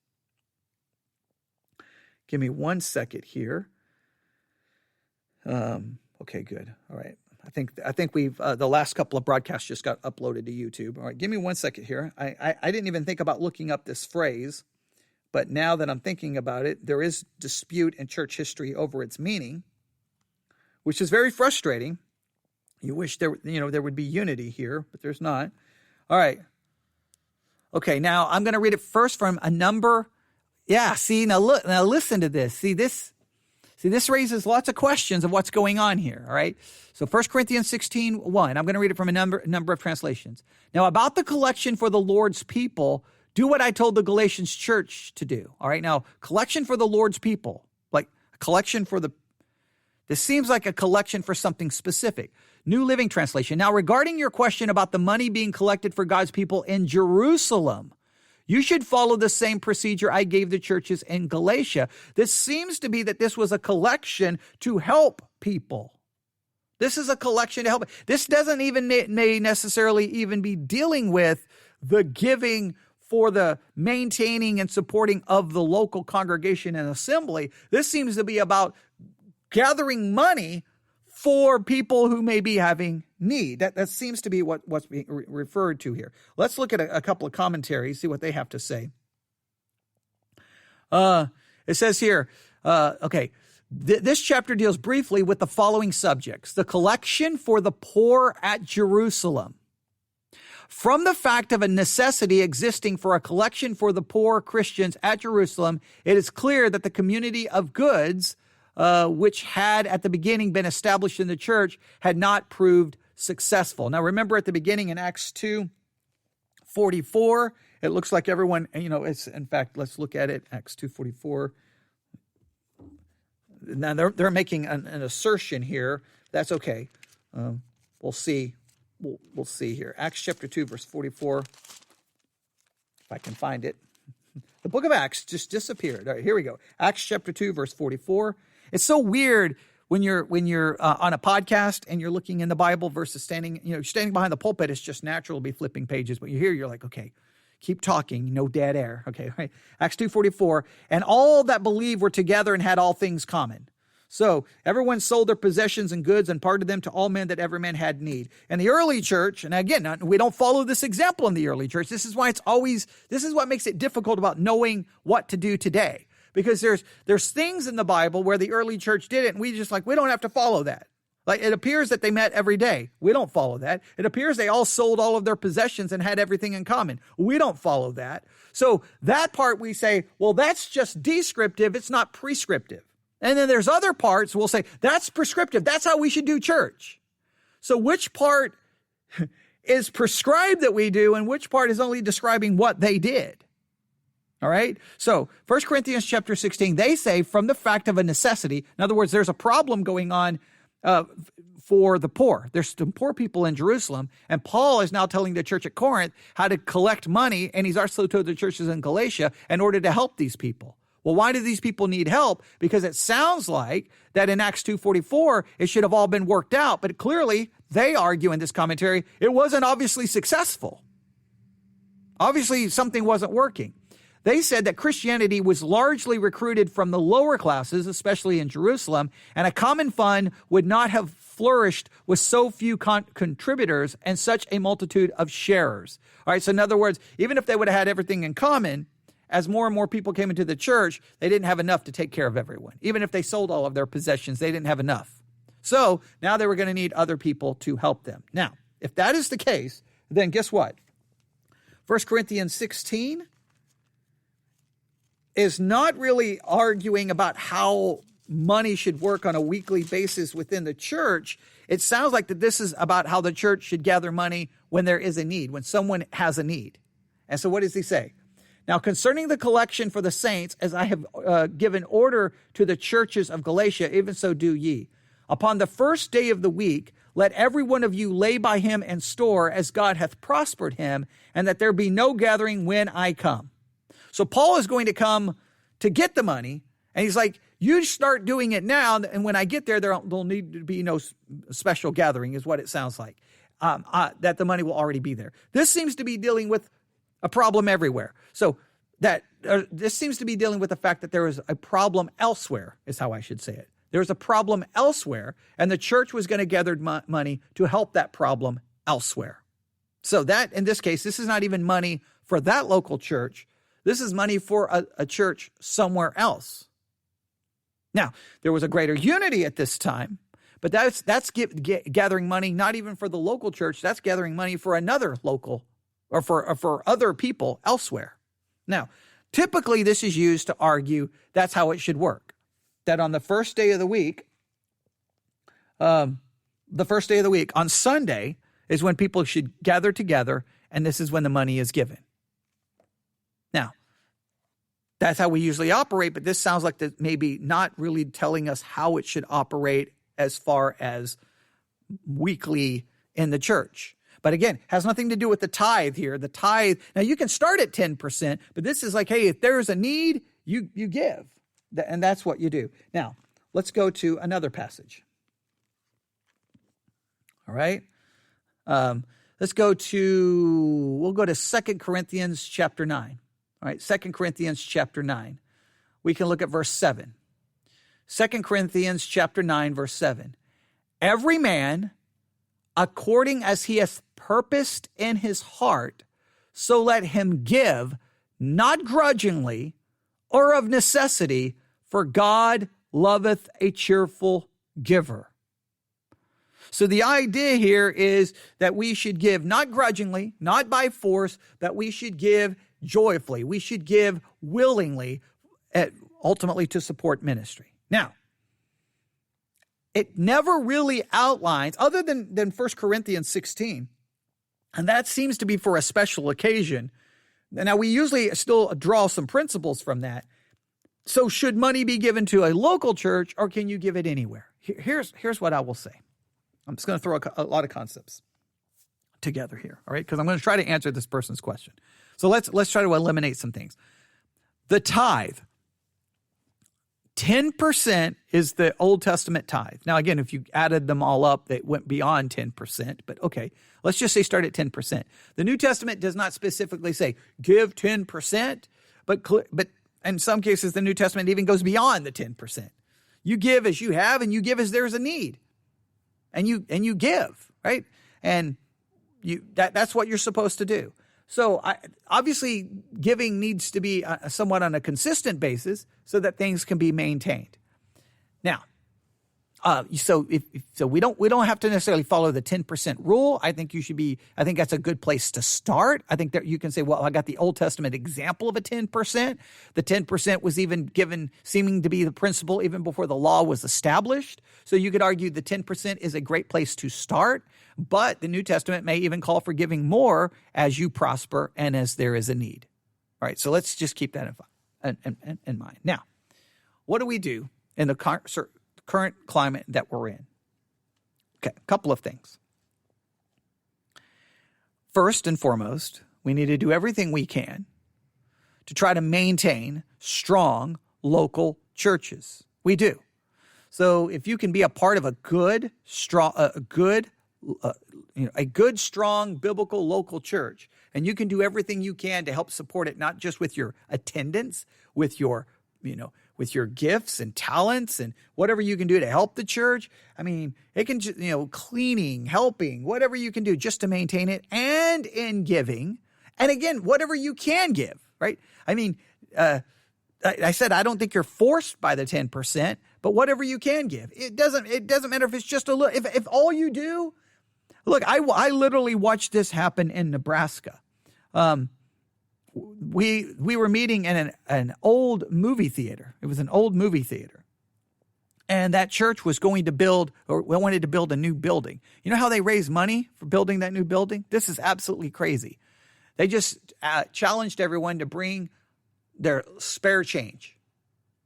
Give me 1 second here. Okay, good. All right. I think we've the last couple of broadcasts just got uploaded to YouTube. All right, give me 1 second here. I didn't even think about looking up this phrase. But now that I'm thinking about it, there is dispute in church history over its meaning, which is very frustrating. You wish there would be unity here, but there's not. All right. Okay, now I'm going to read it first from a number. Yeah, see, now listen to this. See, this raises lots of questions of what's going on here, all right? So 1 Corinthians 16:1, I'm going to read it from a number of translations. Now, about the collection for the Lord's people, do what I told the Galatians church to do. All right. Now, collection for the Lord's people, like a collection this seems like a collection for something specific. New Living Translation. Now, regarding your question about the money being collected for God's people in Jerusalem, you should follow the same procedure I gave the churches in Galatia. This seems to be that this was a collection to help people. This is a collection to help. This doesn't even necessarily even be dealing with the giving for the maintaining and supporting of the local congregation and assembly. This seems to be about gathering money for people who may be having need. That seems to be what's being referred to here. Let's look at a couple of commentaries, see what they have to say. It says here, this chapter deals briefly with the following subjects: the collection for the poor at Jerusalem. From the fact of a necessity existing for a collection for the poor Christians at Jerusalem, it is clear that the community of goods, which had at the beginning been established in the church, had not proved successful. Now, remember at the beginning in Acts 2:44, it looks like everyone, in fact, let's look at it, Acts 2:44. Now, they're making an assertion here. That's okay. We'll see. We'll see here. Acts chapter 2, verse 44. If I can find it. The book of Acts just disappeared. All right, here we go. Acts chapter 2, verse 44. It's so weird when you're on a podcast and you're looking in the Bible versus standing behind the pulpit. It's just natural to be flipping pages. But you're like, okay, keep talking, no dead air. Okay, right. Acts 2:44. And all that believed were together and had all things common. So everyone sold their possessions and goods and parted them to all men that every man had need. And the early church, and again, we don't follow this example in the early church. This is what makes it difficult about knowing what to do today. Because there's things in the Bible where the early church did it, and we don't have to follow that. Like, it appears that they met every day. We don't follow that. It appears they all sold all of their possessions and had everything in common. We don't follow that. So that part we say, well, that's just descriptive. It's not prescriptive. And then there's other parts we'll say, that's prescriptive. That's how we should do church. So which part is prescribed that we do and which part is only describing what they did? All right. So 1 Corinthians chapter 16, they say from the fact of a necessity. In other words, there's a problem going on for the poor. There's some poor people in Jerusalem, and Paul is now telling the church at Corinth how to collect money, and he's also told the churches in Galatia in order to help these people. Well, why do these people need help? Because it sounds like that in Acts 2:44, it should have all been worked out, but clearly they argue in this commentary, it wasn't obviously successful. Obviously, something wasn't working. They said that Christianity was largely recruited from the lower classes, especially in Jerusalem, and a common fund would not have flourished with so few contributors and such a multitude of sharers. All right, so in other words, even if they would have had everything in common, as more and more people came into the church, they didn't have enough to take care of everyone. Even if they sold all of their possessions, they didn't have enough. So now they were going to need other people to help them. Now, if that is the case, then guess what? 1 Corinthians 16 is not really arguing about how money should work on a weekly basis within the church. It sounds like that this is about how the church should gather money when there is a need, when someone has a need. And so what does he say? Now, concerning the collection for the saints, as I have given order to the churches of Galatia, even so do ye. Upon the first day of the week, let every one of you lay by him and store as God hath prospered him, and that there be no gathering when I come. So Paul is going to come to get the money, and he's like, you start doing it now, and when I get there, there'll need to be no special gathering, is what it sounds like, that the money will already be there. This seems to be dealing with a problem everywhere. So this seems to be dealing with the fact that there is a problem elsewhere, is how I should say it. There's a problem elsewhere, and the church was going to gather money to help that problem elsewhere. So that, in this case, this is not even money for that local church. This is money for a church somewhere else. Now, there was a greater unity at this time, but that's gathering money not even for the local church. That's gathering money for another local or for other people elsewhere. Now, typically this is used to argue that's how it should work. That on the first day of the week, on Sunday is when people should gather together, and this is when the money is given. Now, that's how we usually operate, but this sounds like that maybe not really telling us how it should operate as far as weekly in the church. But again, has nothing to do with the tithe here. The tithe, now you can start at 10%, but this is like, hey, if there's a need, you give. And that's what you do. Now, let's go to another passage. All right. We'll go to 2 Corinthians chapter 9. All right, 2 Corinthians chapter 9. We can look at verse 7. 2 Corinthians chapter 9, verse 7. Every man, according as he hath purposed in his heart, so let him give, not grudgingly or of necessity, for God loveth a cheerful giver. So the idea here is that we should give not grudgingly, not by force, that we should give joyfully. We should give willingly, ultimately to support ministry. Now, it never really outlines, other than 1 Corinthians 16, and that seems to be for a special occasion. Now, we usually still draw some principles from that. So should money be given to a local church, or can you give it anywhere? Here's what I will say. I'm just going to throw a lot of concepts together here, all right? Because I'm going to try to answer this person's question. So let's try to eliminate some things. The tithe. 10% is the Old Testament tithe. Now, again, if you added them all up, they went beyond 10%. But okay, let's just say start at 10%. The New Testament does not specifically say give 10%, but in some cases, the New Testament even goes beyond the 10%. You give as you have, and you give as there's a need. And you give, right? And that's what you're supposed to do. So obviously, giving needs to be somewhat on a consistent basis so that things can be maintained. Now, so we don't have to necessarily follow the 10% rule. I think that's a good place to start. I think that you can say, well, I got the Old Testament example of a 10%. The 10% was even given, seeming to be the principle even before the law was established. So you could argue the 10% is a great place to start, but the New Testament may even call for giving more as you prosper and as there is a need. All right, so let's just keep that in mind. Now, what do we do in the current climate that we're in? Okay, a couple of things. First and foremost, we need to do everything we can to try to maintain strong local churches. We do. So if you can be a part of a good, strong biblical local church, and you can do everything you can to help support it, not just with your attendance, with your gifts and talents and whatever you can do to help the church. I mean, it can, cleaning, helping, whatever you can do just to maintain it, and in giving. And again, whatever you can give, right? I mean, I said, I don't think you're forced by the 10%, but whatever you can give. It doesn't matter if it's just a little, if all you do, look, I literally watched this happen in Nebraska. We were meeting in an old movie theater. It was an old movie theater. And that church was going to wanted to build a new building. You know how they raise money for building that new building? This is absolutely crazy. They just challenged everyone to bring their spare change.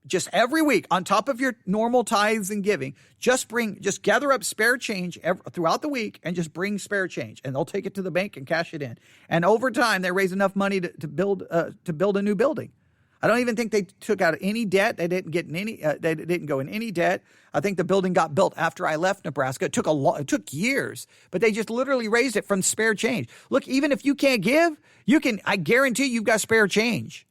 Just every week, on top of your normal tithes and giving, just gather up spare change throughout the week and just bring spare change, and they'll take it to the bank and cash it in. And over time, they raise enough money to build a new building. I don't even think they took out any debt. They didn't get they didn't go in any debt. I think the building got built after I left Nebraska. It took years, but they just literally raised it from spare change. Look, even if you can't give, you can. I guarantee you've got spare change.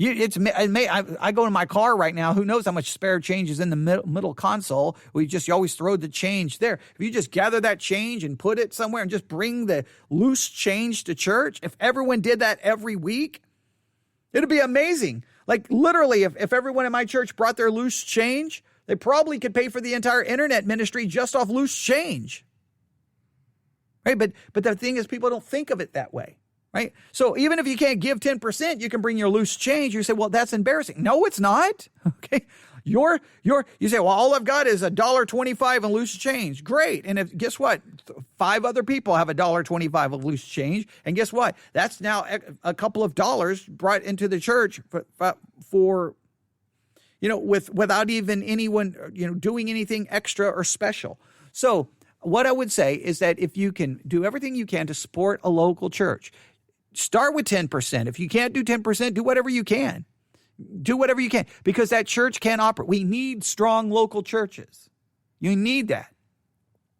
I go in my car right now. Who knows how much spare change is in the middle console? You always throw the change there. If you just gather that change and put it somewhere and just bring the loose change to church, if everyone did that every week, it'd be amazing. Like literally, if everyone in my church brought their loose change, they probably could pay for the entire internet ministry just off loose change. Right? But the thing is, people don't think of it that way. Right? So even if you can't give 10%, you can bring your loose change. You say, well, that's embarrassing. No, it's not. Okay. You say, well, all I've got is $1.25 in loose change. Great. And guess what? 5 other people have $1.25 of loose change. And guess what? That's now a couple of dollars brought into the church for without even anyone, doing anything extra or special. So what I would say is that if you can do everything you can to support a local church, start with 10%. If you can't do 10%, do whatever you can. Do whatever you can, because that church can operate. We need strong local churches. You need that.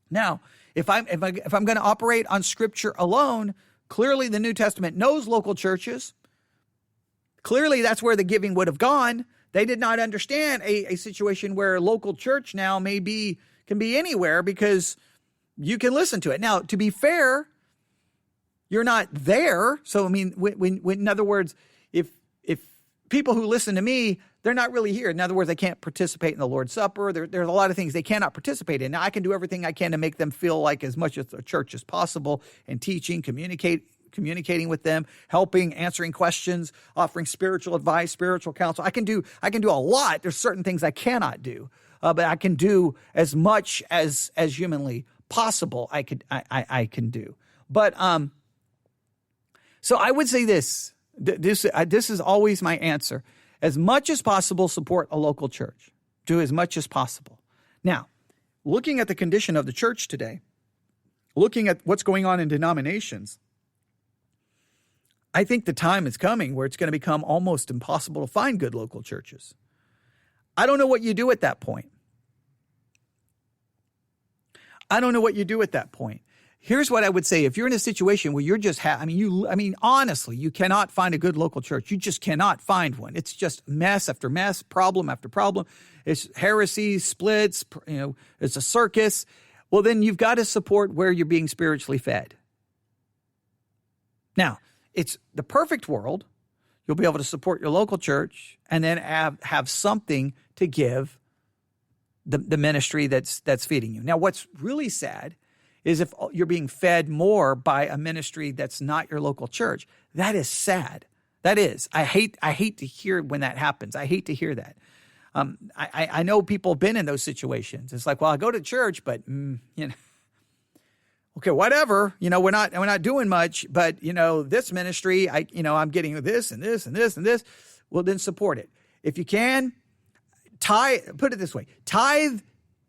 Now, If I'm going to operate on Scripture alone, clearly the New Testament knows local churches. Clearly that's where the giving would have gone. They did not understand a situation where a local church now can be anywhere because you can listen to it. Now, to be fair, you're not there. So, I mean, when in other words, if people who listen to me, they're not really here. In other words, they can't participate in the Lord's Supper. There's a lot of things they cannot participate in. Now, I can do everything I can to make them feel like as much as a church as possible and teaching, communicating with them, helping, answering questions, offering spiritual advice, spiritual counsel. I can do a lot. There's certain things I cannot do, but I can do as much as humanly possible. I can do. But so I would say this. This is always my answer. As much as possible, support a local church. Do as much as possible. Now, looking at the condition of the church today, looking at what's going on in denominations, I think the time is coming where it's going to become almost impossible to find good local churches. I don't know what you do at that point. Here's what I would say. If you're in a situation where you're just, honestly, you cannot find a good local church. You just cannot find one. It's just mess after mess, problem after problem. It's heresy, splits, it's a circus. Well, then you've got to support where you're being spiritually fed. Now, it's the perfect world. You'll be able to support your local church and then have something to give the ministry that's feeding you. Now, what's really sad is if you're being fed more by a ministry that's not your local church. That is sad. That is. I hate to hear when that happens. I hate to hear that. I know people have been in those situations. It's like, well, I go to church, but okay, whatever. We're not doing much, but this ministry, I'm getting this and this and this and this. Well, then support it if you can. Put it this way: tithe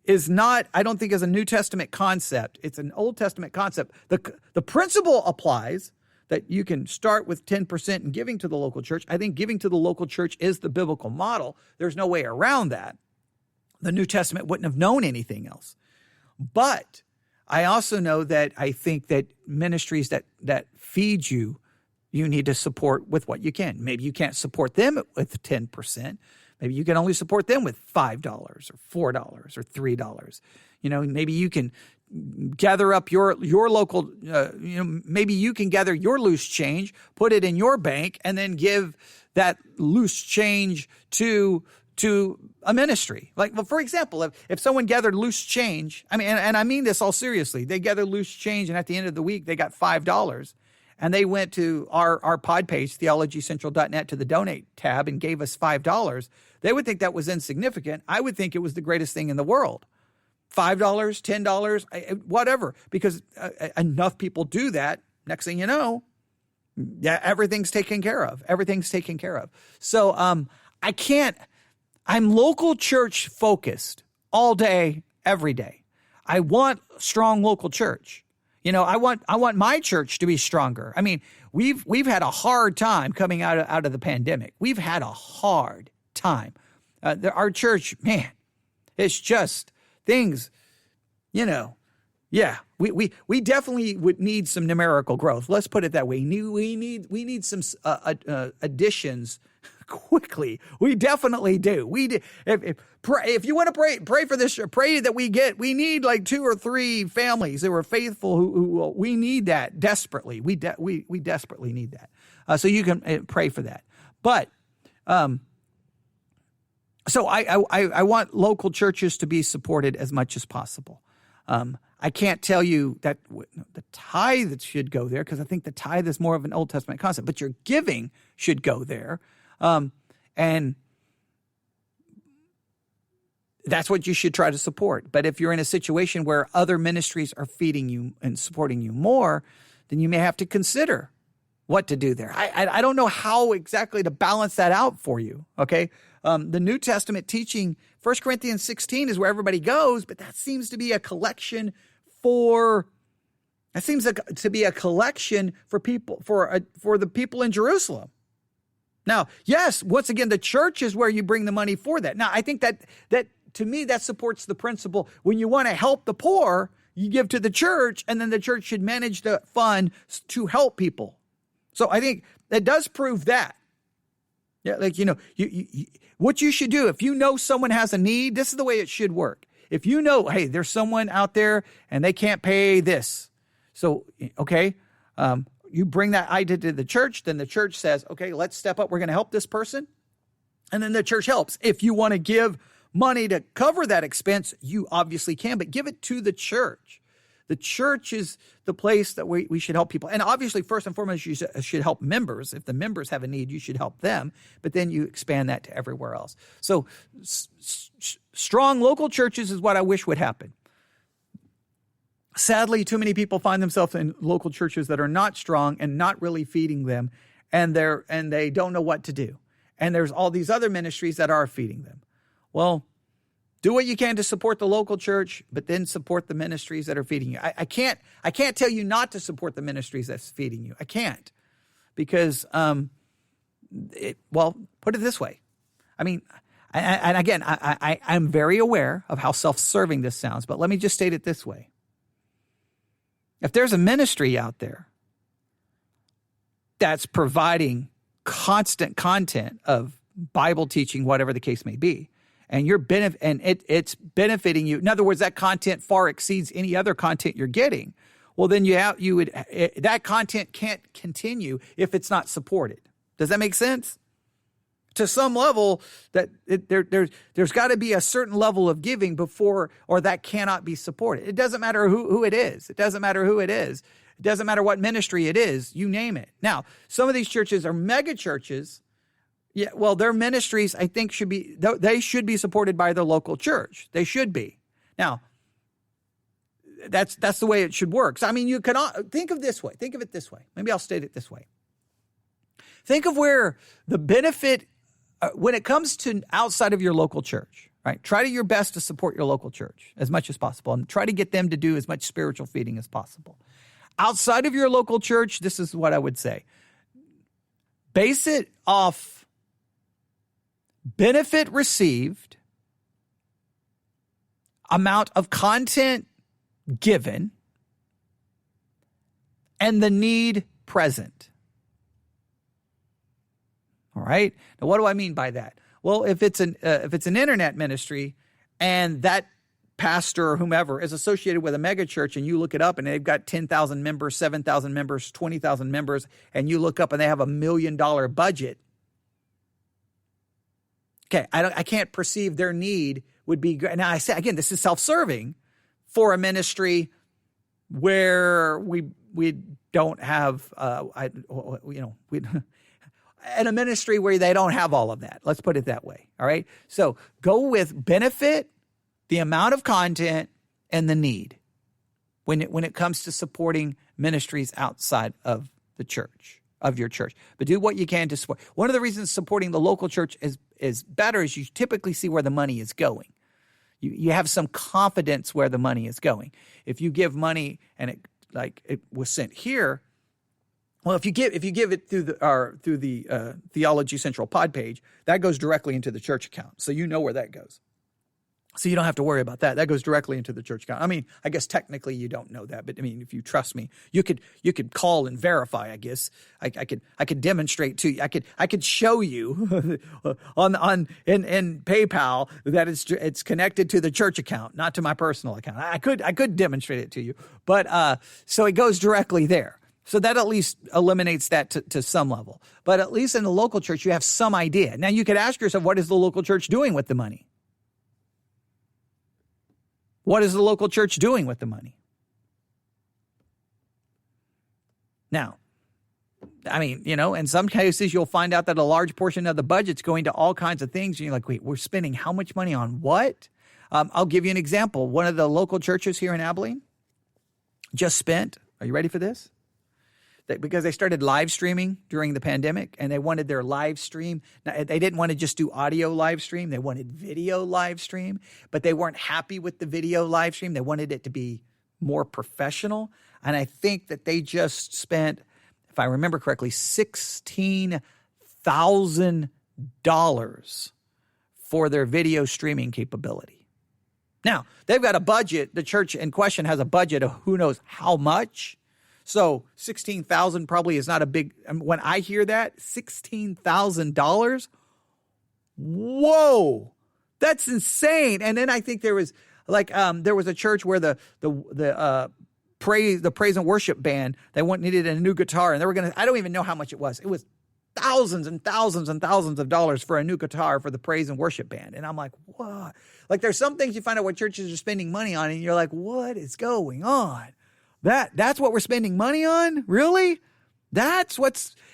is not, I don't think, is a New Testament concept. It's an Old Testament concept. The principle applies that you can start with 10% in giving to the local church. I think giving to the local church is the biblical model. There's no way around that. The New Testament wouldn't have known anything else. But I also know that I think that ministries that feed you, you need to support with what you can. Maybe you can't support them with 10%. Maybe you can only support them with $5 or $4 or $3. Maybe you can gather up your local, maybe you can gather your loose change, put it in your bank, and then give that loose change to a ministry. Like, well, for example, if someone gathered loose change, and I mean this all seriously, they gathered loose change, and at the end of the week, they got $5. And they went to our pod page, theologycentral.net, to the donate tab and gave us $5. They would think that was insignificant. I would think it was the greatest thing in the world. $5, $10, whatever, because enough people do that. Next thing you know, everything's taken care of. So I'm local church focused all day, every day. I want strong local church. I want my church to be stronger. We've had a hard time coming out of the pandemic. We've had a hard time. Our church, man, it's just things, we definitely would need some numerical growth. Let's put it that way. We need some additions quickly. We definitely do. If you want to pray for this, pray that we need like 2 or 3 families that were faithful who we need that desperately. We desperately need that. So you can pray for that. But, so I want local churches to be supported as much as possible. I can't tell you that the tithe should go there, because I think the tithe is more of an Old Testament concept, but your giving should go there. And that's what you should try to support. But if you're in a situation where other ministries are feeding you and supporting you more, then you may have to consider what to do there. I don't know how exactly to balance that out for you, okay? The New Testament teaching, 1 Corinthians 16 is where everybody goes, but that seems to be a collection for people, for the people in Jerusalem. Now, yes, once again, the church is where you bring the money for that. Now, I think that to me, that supports the principle when you want to help the poor, you give to the church, and then the church should manage the fund to help people. So I think that does prove that. Yeah, like, you what you should do, if you know someone has a need, this is the way it should work. If you know, hey, there's someone out there and they can't pay this. So, okay, you bring that idea to the church, then the church says, okay, let's step up. We're going to help this person. And then the church helps. If you want to give money to cover that expense, you obviously can, but give it to the church. The church is the place that we should help people. And obviously, first and foremost, you should help members. If the members have a need, you should help them. But then you expand that to everywhere else. So strong local churches is what I wish would happen. Sadly, too many people find themselves in local churches that are not strong and not really feeding them, and they don't know what to do. And there's all these other ministries that are feeding them. Well, do what you can to support the local church, but then support the ministries that are feeding you. I can't tell you not to support the ministries that's feeding you. I can't, because put it this way. I mean, and again, I'm very aware of how self-serving this sounds, but let me just state it this way. If there's a ministry out there that's providing constant content of Bible teaching, whatever the case may be, and it's benefiting you. In other words, that content far exceeds any other content you're getting. Well, then that content can't continue if it's not supported. Does that make sense? To some level, there's got to be a certain level of giving before, or that cannot be supported. It doesn't matter who it is. It doesn't matter who it is. It doesn't matter what ministry it is. You name it. Now, some of these churches are mega churches. Yeah, well, their ministries, I think, should be supported by their local church. They should be. Now, that's the way it should work. So, I mean, you can think of it this way. Maybe I'll state it this way. Think of where the benefit, when it comes to outside of your local church, right? Try your best to support your local church as much as possible, and try to get them to do as much spiritual feeding as possible. Outside of your local church, this is what I would say. Base it off benefit received, amount of content given, and the need present. All right. Now, what do I mean by that? Well, if it's an internet ministry, and that pastor or whomever is associated with a mega church, and you look it up and they've got 10,000 members, 7,000 members, 20,000 members, and you look up and they have $1 million budget. Okay, I can't perceive their need would be great. Now, I say again, this is self-serving for a ministry where we don't have in a ministry where they don't have all of that. Let's put it that way. All right. So go with benefit, the amount of content, and the need when it comes to supporting ministries outside of the church, of your church. But do what you can to support. One of the reasons supporting the local church is better is you typically see where the money is going. You have some confidence where the money is going. If you give money and it was sent here, well, if you give it through the Theology Central pod page, that goes directly into the church account. So you know where that goes. So you don't have to worry about that. That goes directly into the church account. I mean, I guess technically you don't know that, but I mean, if you trust me, you could call and verify. I guess I could demonstrate to you. I could show you in PayPal that it's connected to the church account, not to my personal account. I could demonstrate it to you, but so it goes directly there. So that at least eliminates that to some level. But at least in the local church, you have some idea. Now you could ask yourself, what is the local church doing with the money? What is the local church doing with the money? Now, I mean, in some cases, you'll find out that a large portion of the budget's going to all kinds of things. And you're like, wait, we're spending how much money on what? I'll give you an example. One of the local churches here in Abilene just spent, are you ready for this? Because they started live streaming during the pandemic, and they wanted their live stream. Now, they didn't want to just do audio live stream. They wanted video live stream, but they weren't happy with the video live stream. They wanted it to be more professional. And I think that they just spent, if I remember correctly, $16,000 for their video streaming capability. Now, they've got a budget. The church in question has a budget of who knows how much. So $16,000 probably is not a big, when I hear that, $16,000, whoa, that's insane. And then I think there was there was a church where the praise and worship band, they needed a new guitar, and they were going to, I don't even know how much it was. It was thousands and thousands and thousands of dollars for a new guitar for the praise and worship band. And I'm like, what? Like, there's some things you find out what churches are spending money on, and you're like, what is going on? That's what we're spending money on? Really?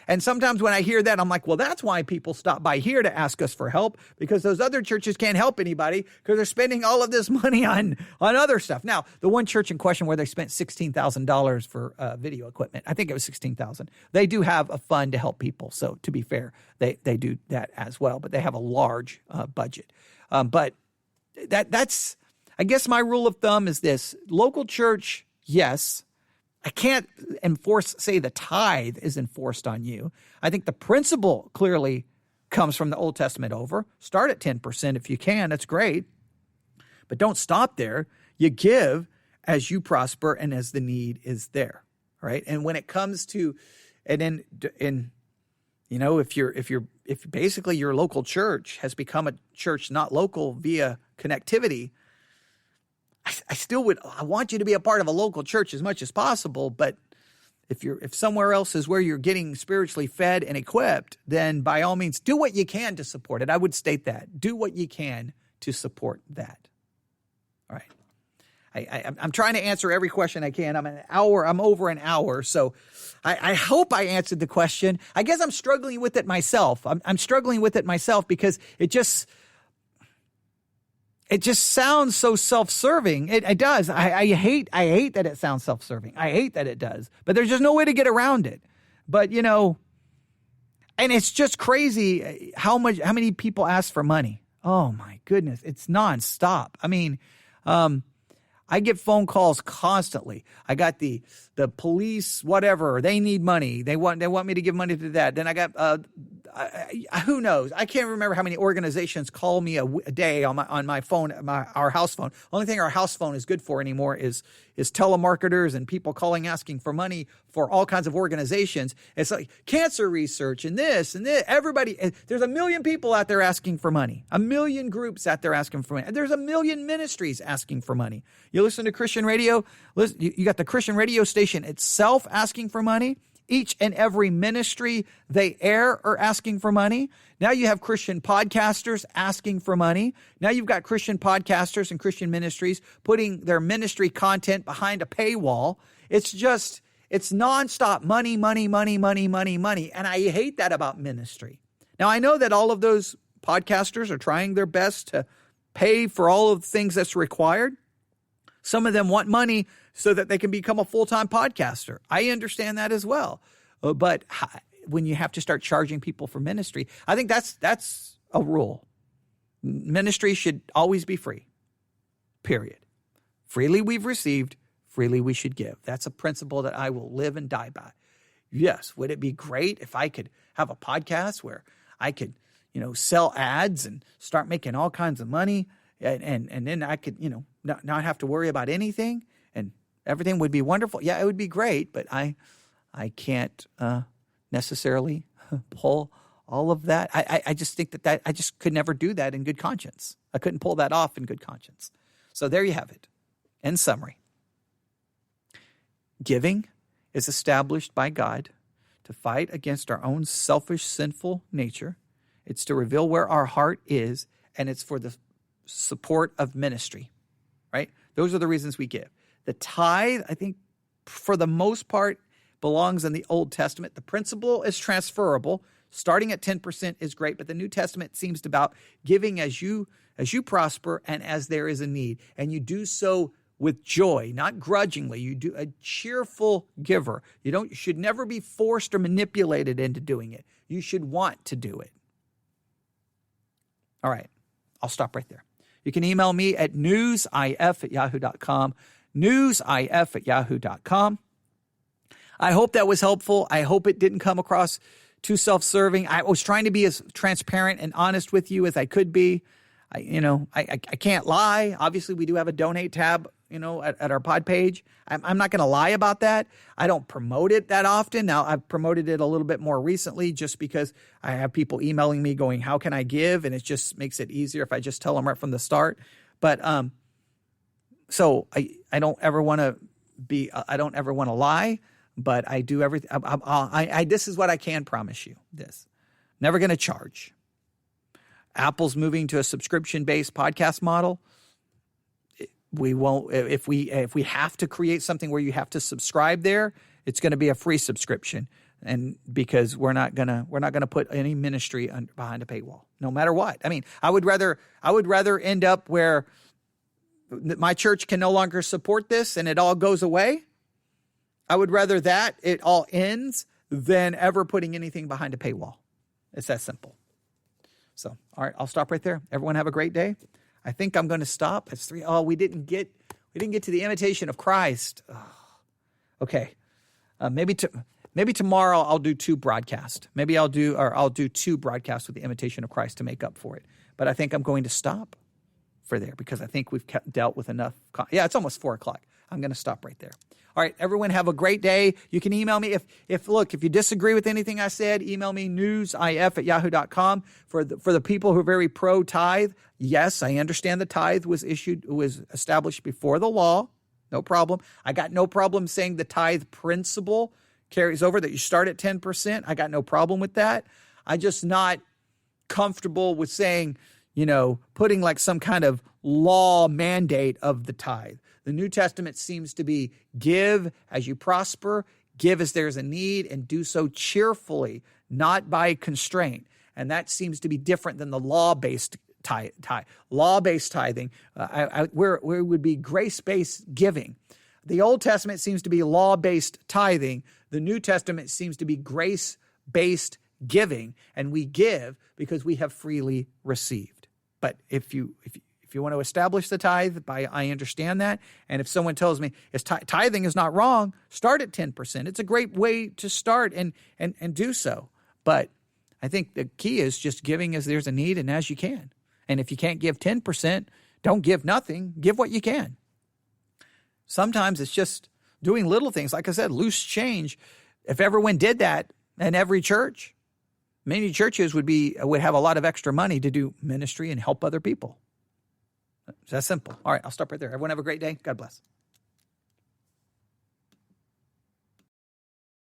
And sometimes when I hear that, I'm like, well, that's why people stop by here to ask us for help, because those other churches can't help anybody because they're spending all of this money on other stuff. Now, the one church in question where they spent $16,000 for video equipment, I think it was $16,000. They do have a fund to help people. So to be fair, they do that as well, but they have a large budget. But that's, I guess my rule of thumb is this: local church, yes. I can't say the tithe is enforced on you. I think the principle clearly comes from the Old Testament over. Start at 10% if you can. That's great. But don't stop there. You give as you prosper and as the need is there, right? And when it comes to, if basically your local church has become a church not local via connectivity, I want you to be a part of a local church as much as possible. But if somewhere else is where you're getting spiritually fed and equipped, then by all means, do what you can to support it. I would state that. Do what you can to support that. All right. I'm trying to answer every question I can. I'm over an hour. So I hope I answered the question. I guess I'm struggling with it myself. I'm struggling with it myself because it just sounds so self-serving. It does. I hate that it sounds self-serving. I hate that it does. But there's just no way to get around it. But, and it's just crazy how many people ask for money. Oh, my goodness. It's nonstop. I mean, I get phone calls constantly. I got the police, whatever. They need money. They want me to give money to that. Then I got who knows? I can't remember how many organizations call me a day on my phone, our house phone. Only thing our house phone is good for anymore is telemarketers and people calling asking for money for all kinds of organizations. It's like cancer research and this and this. Everybody, there's a million people out there asking for money. A million groups out there asking for money. There's a million ministries asking for money. You listen to Christian radio. You got the Christian radio station itself asking for money. Each and every ministry they air are asking for money. Now you have Christian podcasters asking for money. Now you've got Christian podcasters and Christian ministries putting their ministry content behind a paywall. It's nonstop money, money, money, money, money, money. And I hate that about ministry. Now I know that all of those podcasters are trying their best to pay for all of the things that's required. Some of them want money so that they can become a full-time podcaster. I understand that as well. But when you have to start charging people for ministry, I think that's a rule. Ministry should always be free, period. Freely we've received, freely we should give. That's a principle that I will live and die by. Yes, would it be great if I could have a podcast where I could, sell ads and start making all kinds of money and then I could, not have to worry about anything and everything would be wonderful. Yeah, it would be great, but I can't necessarily pull all of that. I just think that I just could never do that in good conscience. I couldn't pull that off in good conscience. So there you have it. In summary, giving is established by God to fight against our own selfish, sinful nature. It's to reveal where our heart is, and it's for the support of ministry, right? Those are the reasons we give. The tithe, I think, for the most part, belongs in the Old Testament. The principle is transferable. Starting at 10% is great, but the New Testament seems about giving as you prosper and as there is a need. And you do so with joy, not grudgingly. You do a cheerful giver. You should never be forced or manipulated into doing it. You should want to do it. All right, I'll stop right there. You can email me at newsif@yahoo.com, newsif@yahoo.com. I hope that was helpful. I hope it didn't come across too self-serving. I was trying to be as transparent and honest with you as I could be. I can't lie. Obviously, we do have a donate tab, at our pod page. I'm not going to lie about that. I don't promote it that often. Now, I've promoted it a little bit more recently just because I have people emailing me going, how can I give? And it just makes it easier if I just tell them right from the start. But so I don't ever want to lie, but I do everything. This is what I can promise you. Never going to charge. Apple's moving to a subscription-based podcast model. We won't. If we have to create something where you have to subscribe there, it's going to be a free subscription, and because we're not gonna put any ministry behind a paywall, no matter what. I mean, I would rather end up where my church can no longer support this and it all goes away. I would rather that it all ends than ever putting anything behind a paywall. It's that simple. So, all right, I'll stop right there. Everyone have a great day. I think I'm going to stop. It's 3. Oh, we didn't get to the imitation of Christ. Oh, okay. Maybe tomorrow I'll do 2 broadcasts. I'll do 2 broadcasts with the imitation of Christ to make up for it. But I think I'm going to stop for there because I think we've dealt with enough. It's almost 4:00. I'm going to stop right there. All right, everyone have a great day. You can email me if you disagree with anything I said, email me newsif@yahoo.com. For the people who are very pro tithe, yes, I understand the tithe was established before the law. No problem. I got no problem saying the tithe principle carries over, that you start at 10%. I got no problem with that. I'm just not comfortable with saying, putting like some kind of law mandate of the tithe. The New Testament seems to be give as you prosper, give as there's a need, and do so cheerfully, not by constraint. And that seems to be different than the law-based tithe. Law-based tithing, where it would be grace-based giving. The Old Testament seems to be law-based tithing. The New Testament seems to be grace-based giving, and we give because we have freely received. But if you want to establish the tithe, I understand that. And if someone tells me tithing is not wrong, start at 10%. It's a great way to start and do so. But I think the key is just giving as there's a need and as you can. And if you can't give 10%, don't give nothing. Give what you can. Sometimes it's just doing little things. Like I said, loose change. If everyone did that in every church, many churches would have a lot of extra money to do ministry and help other people. It's that simple. All right, I'll stop right there. Everyone have a great day. God bless.